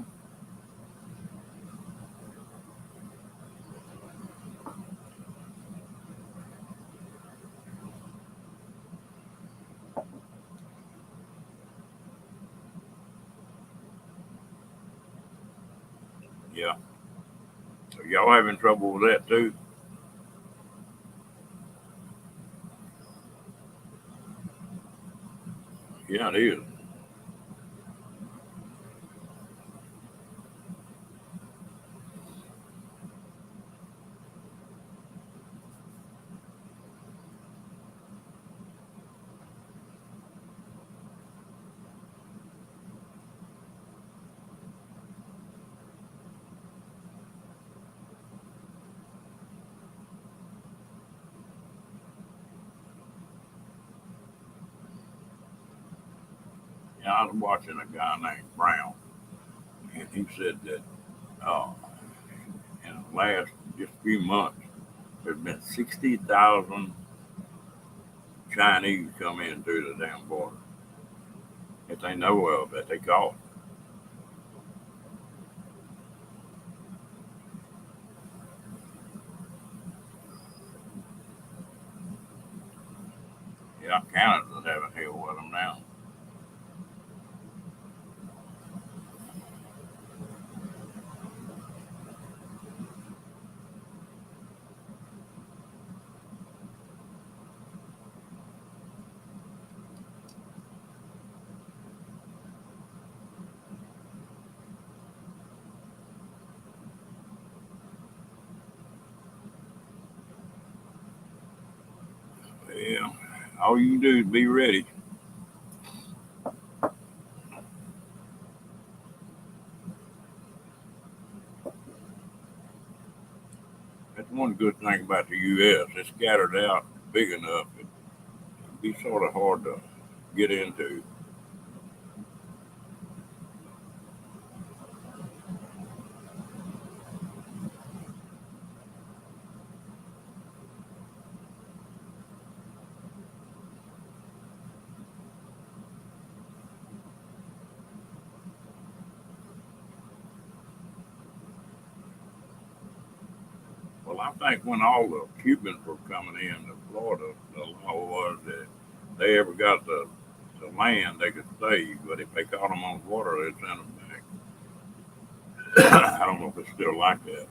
Yeah. So y'all having trouble with that too? Yeah, it is. Yeah, I was watching a guy named Brown, and he said that uh, in the last just few months, there's been 60,000 Chinese come in through the damn border that they know of that they caught. Yeah, Canada's having hell with them now. Yeah, all you can do is be ready. That's one good thing about the U.S. It's scattered out big enough. It'd be sort of hard to get into. Well, I think when all the Cubans were coming in to Florida, the law was that they ever got the land, they could stay. But if they caught them on the water, they'd send them back. I don't know if it's still like that.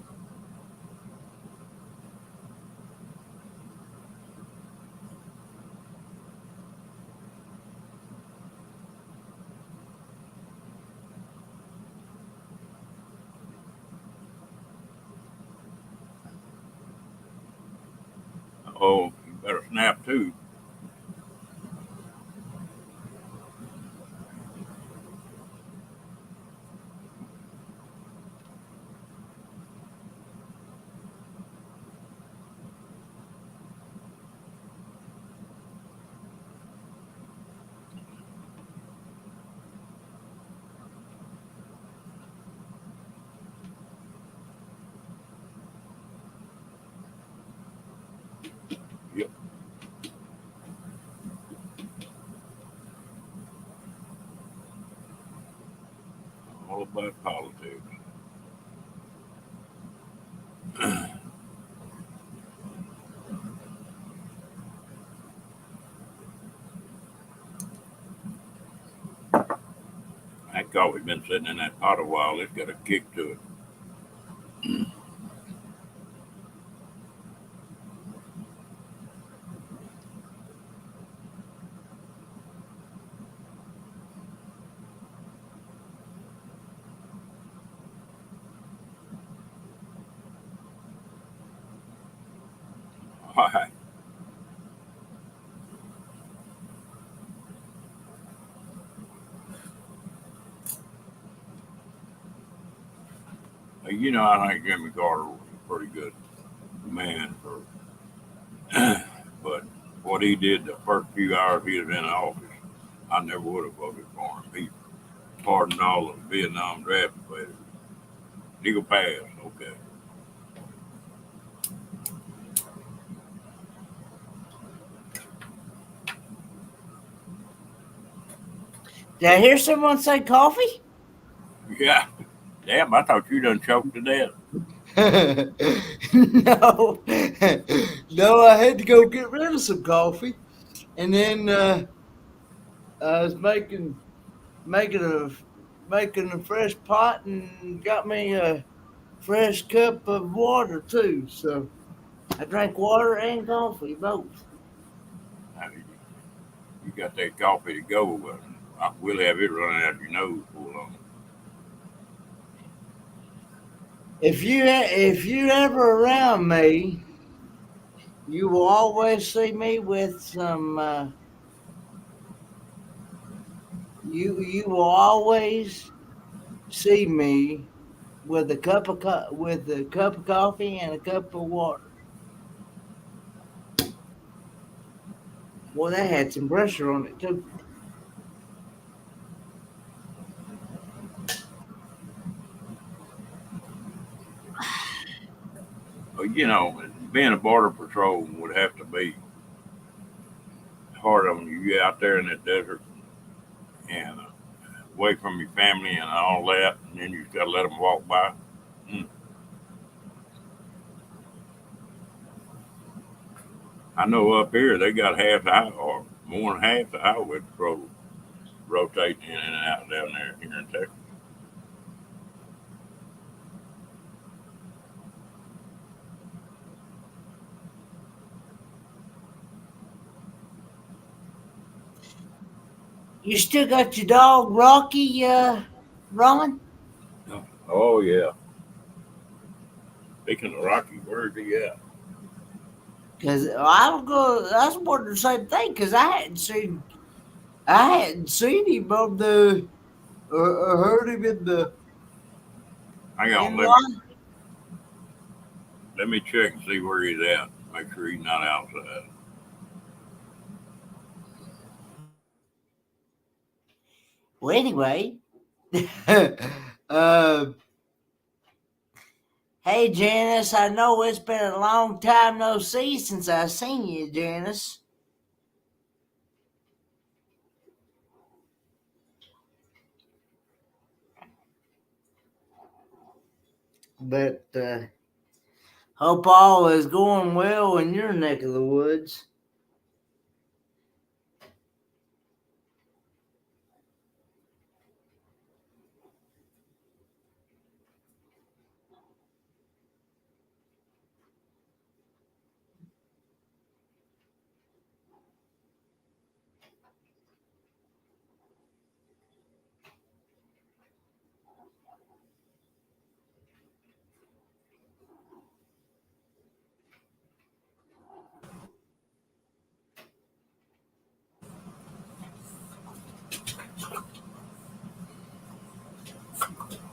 Oh, you better snap too. Yep, all about politics. That coffee's been sitting in that pot a while. It's got a kick to it. All right. You know, I think Jimmy Carter was a pretty good man for, but what he did the first few hours he was in office, I never would have voted for him. He pardoned all the Vietnam draft players. He could pass, okay. Did I hear someone say coffee? Yeah. Damn, I thought you done choked to death. No, no, I had to go get rid of some coffee, and then I was making a fresh pot and got me fresh cup of water too. So I drank water and coffee both. I mean, you got that coffee to go, but we'll have it running out your nose for long. If you're ever around me, you will always see me with some. You will always see me with with a cup of coffee and a cup of water. Well, that had some pressure on it too. But being a border patrol would have to be hard on you. You get out there in the desert and away from your family and all that, and then you just got to let them walk by. Mm. I know up here they got half the or more than half the highway patrol rotating in and out down there here in Texas. You still got your dog Rocky, Roman? Oh yeah. Speaking of Rocky, where's he at? Because I was wondering the same thing. Because I hadn't seen him on the or heard him in the Hang in on, line. let me check and see where he's at. Make sure he's not outside. Well, anyway, uh, hey Janice, I know it's been a long time no see since I seen you, Janice. But hope all is going well in your neck of the woods.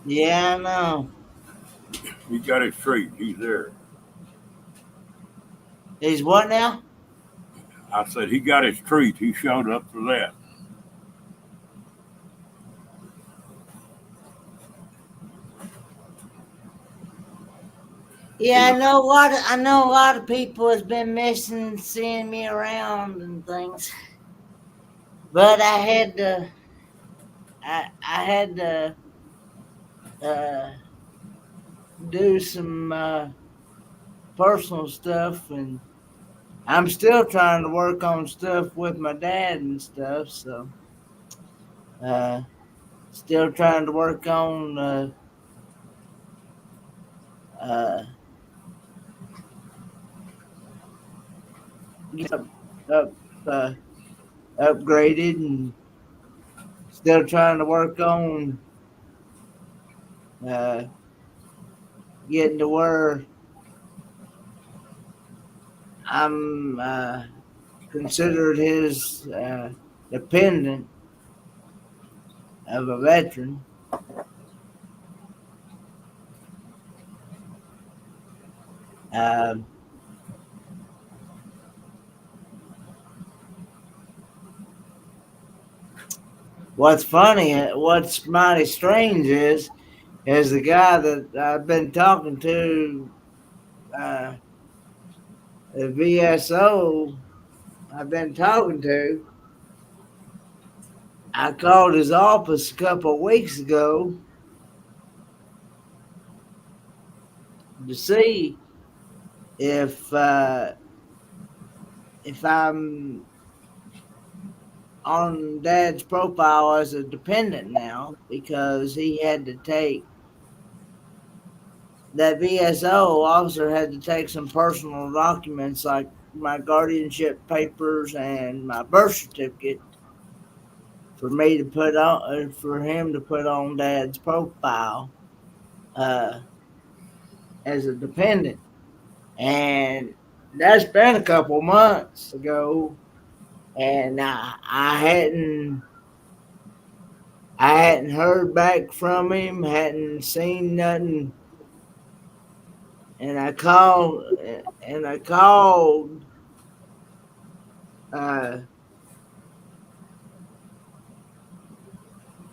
Yeah, I know. He got his treat. He's there. He's what now? I said he got his treat. He showed up for that. He Yeah, was, I know a lot of people has been missing seeing me around and things. But I had to uh, do some personal stuff, and I'm still trying to work on stuff with my dad and stuff. So uh, still trying to work on uh, get up uh, upgraded, and still trying to work on uh, getting to where I'm considered his dependent of a veteran. Um, what's mighty strange is the guy that I've been talking to, uh, the VSO I've been talking to. I called his office a couple of weeks ago to see if I'm on Dad's profile as a dependent now because he had to take that VSO officer had to take some personal documents like my guardianship papers and my birth certificate for me to put on, for him to put on Dad's profile uh, as a dependent. And that's been a couple months ago, and I hadn't heard back from him, hadn't seen nothing, and I called uh,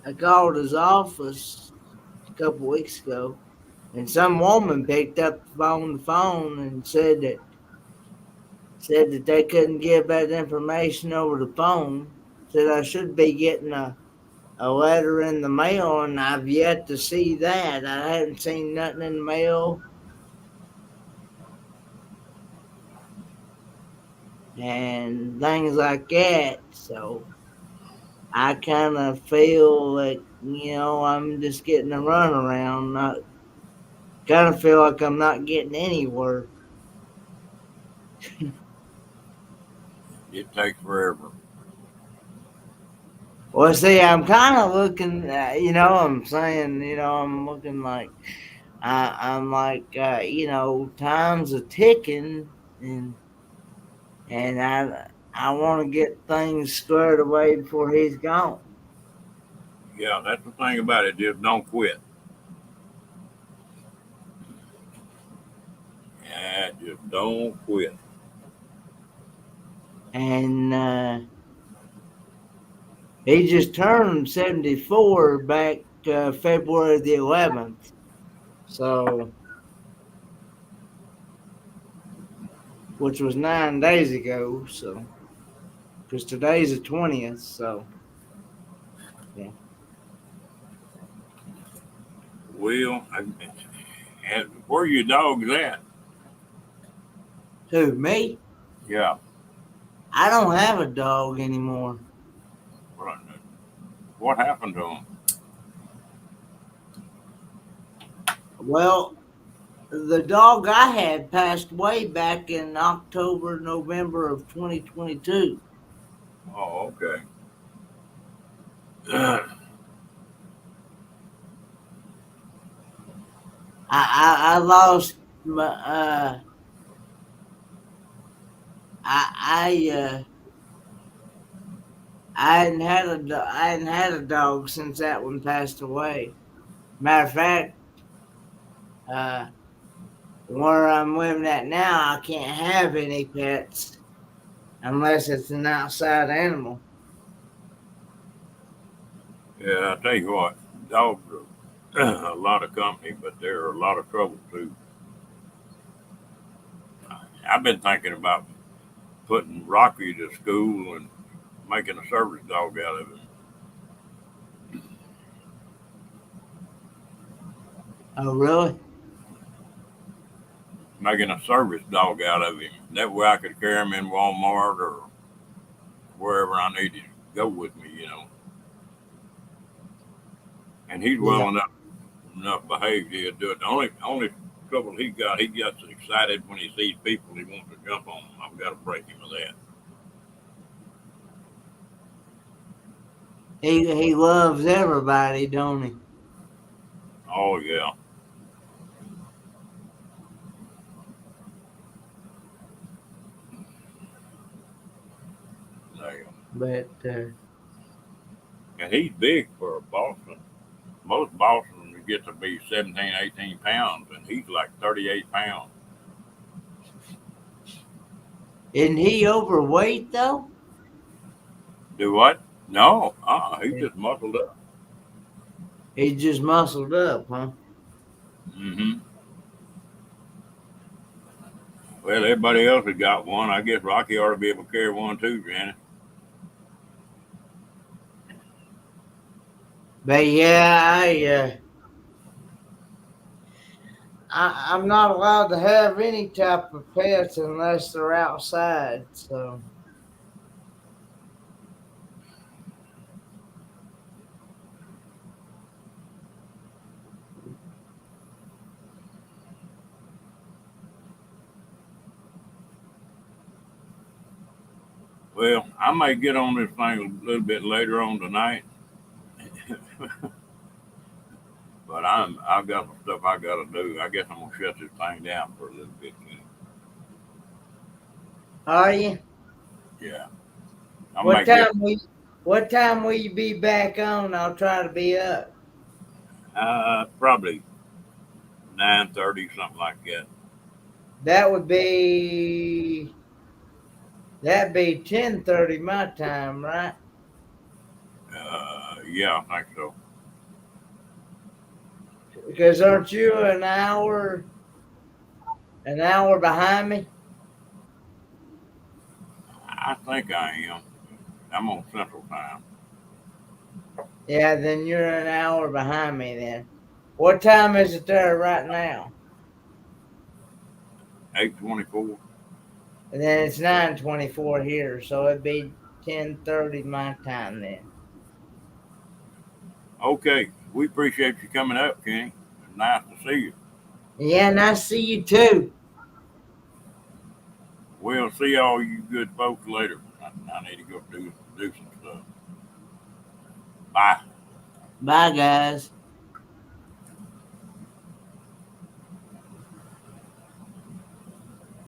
I called his office a couple weeks ago, and some woman picked up the phone and said that they couldn't give that information over the phone. Said I should be getting a letter in the mail, and I've yet to see that. I haven't seen nothing in the mail, and things like that. So I kind of feel like, I'm just getting a runaround. Not kind of feel like I'm not getting anywhere. It takes forever. Well, see, I'm kind of looking, I'm saying, I'm looking like, I'm like, time's a ticking, and I want to get things squared away before he's gone. Yeah, that's the thing about it. Just don't quit. Yeah, just don't quit. And he just turned 74 back February the 11th. So, which was 9 days ago. So, because today's the 20th. So, yeah. Well, and where your dogs at? Who, me? Yeah. I don't have a dog anymore. What, what happened to them? Well, the dog I had passed away back in October, November of 2022. Oh, okay. I lost my I I hadn't had a dog since that one passed away. Matter of fact, uh, where I'm living at now, I can't have any pets unless it's an outside animal. Yeah, I tell you what, dogs are a lot of company, but they're a lot of trouble too. I've been thinking about putting Rocky to school and making a service dog out of him. Oh, really? Making a service dog out of him. That way I could carry him in Walmart or wherever I needed to go with me. And he's Yeah. well enough behaved. He'll do it. The only trouble he gets excited when he sees people. He wants to jump on them. I've got to break him of that. He loves everybody, don't he? Oh yeah. There. But And he's big for a Boston. Most Boston get to be 17, 18 pounds, and he's like 38 pounds. isn't he overweight though? Do what? No, he just muscled up. He just muscled up, huh? Hmm. Well, everybody else has got one. I guess Rocky ought to be able to carry one too, Janet. But yeah, I'm not allowed to have any type of pets unless they're outside. So Well, I may get on this thing a little bit later on tonight, but I've got some stuff I got to do. I guess I'm gonna shut this thing down for a little bit. Are you? Yeah, I What might get what time will you be back on? I'll try to be up. probably 9:30, something like that. That'd be 10:30 my time, right? Yeah, I think so. Because aren't you an hour behind me? I think I am. I'm on Central Time. Yeah, then you're an hour behind me then. What time is it there right now? 8:24. And then it's 9:24 here, so it'd be 10:30 my time then. Okay, we appreciate you coming up, Kenny. It's nice to see you. Yeah, and I see you too. We'll see all you good folks later. I need to go do some stuff. Bye. Bye, guys.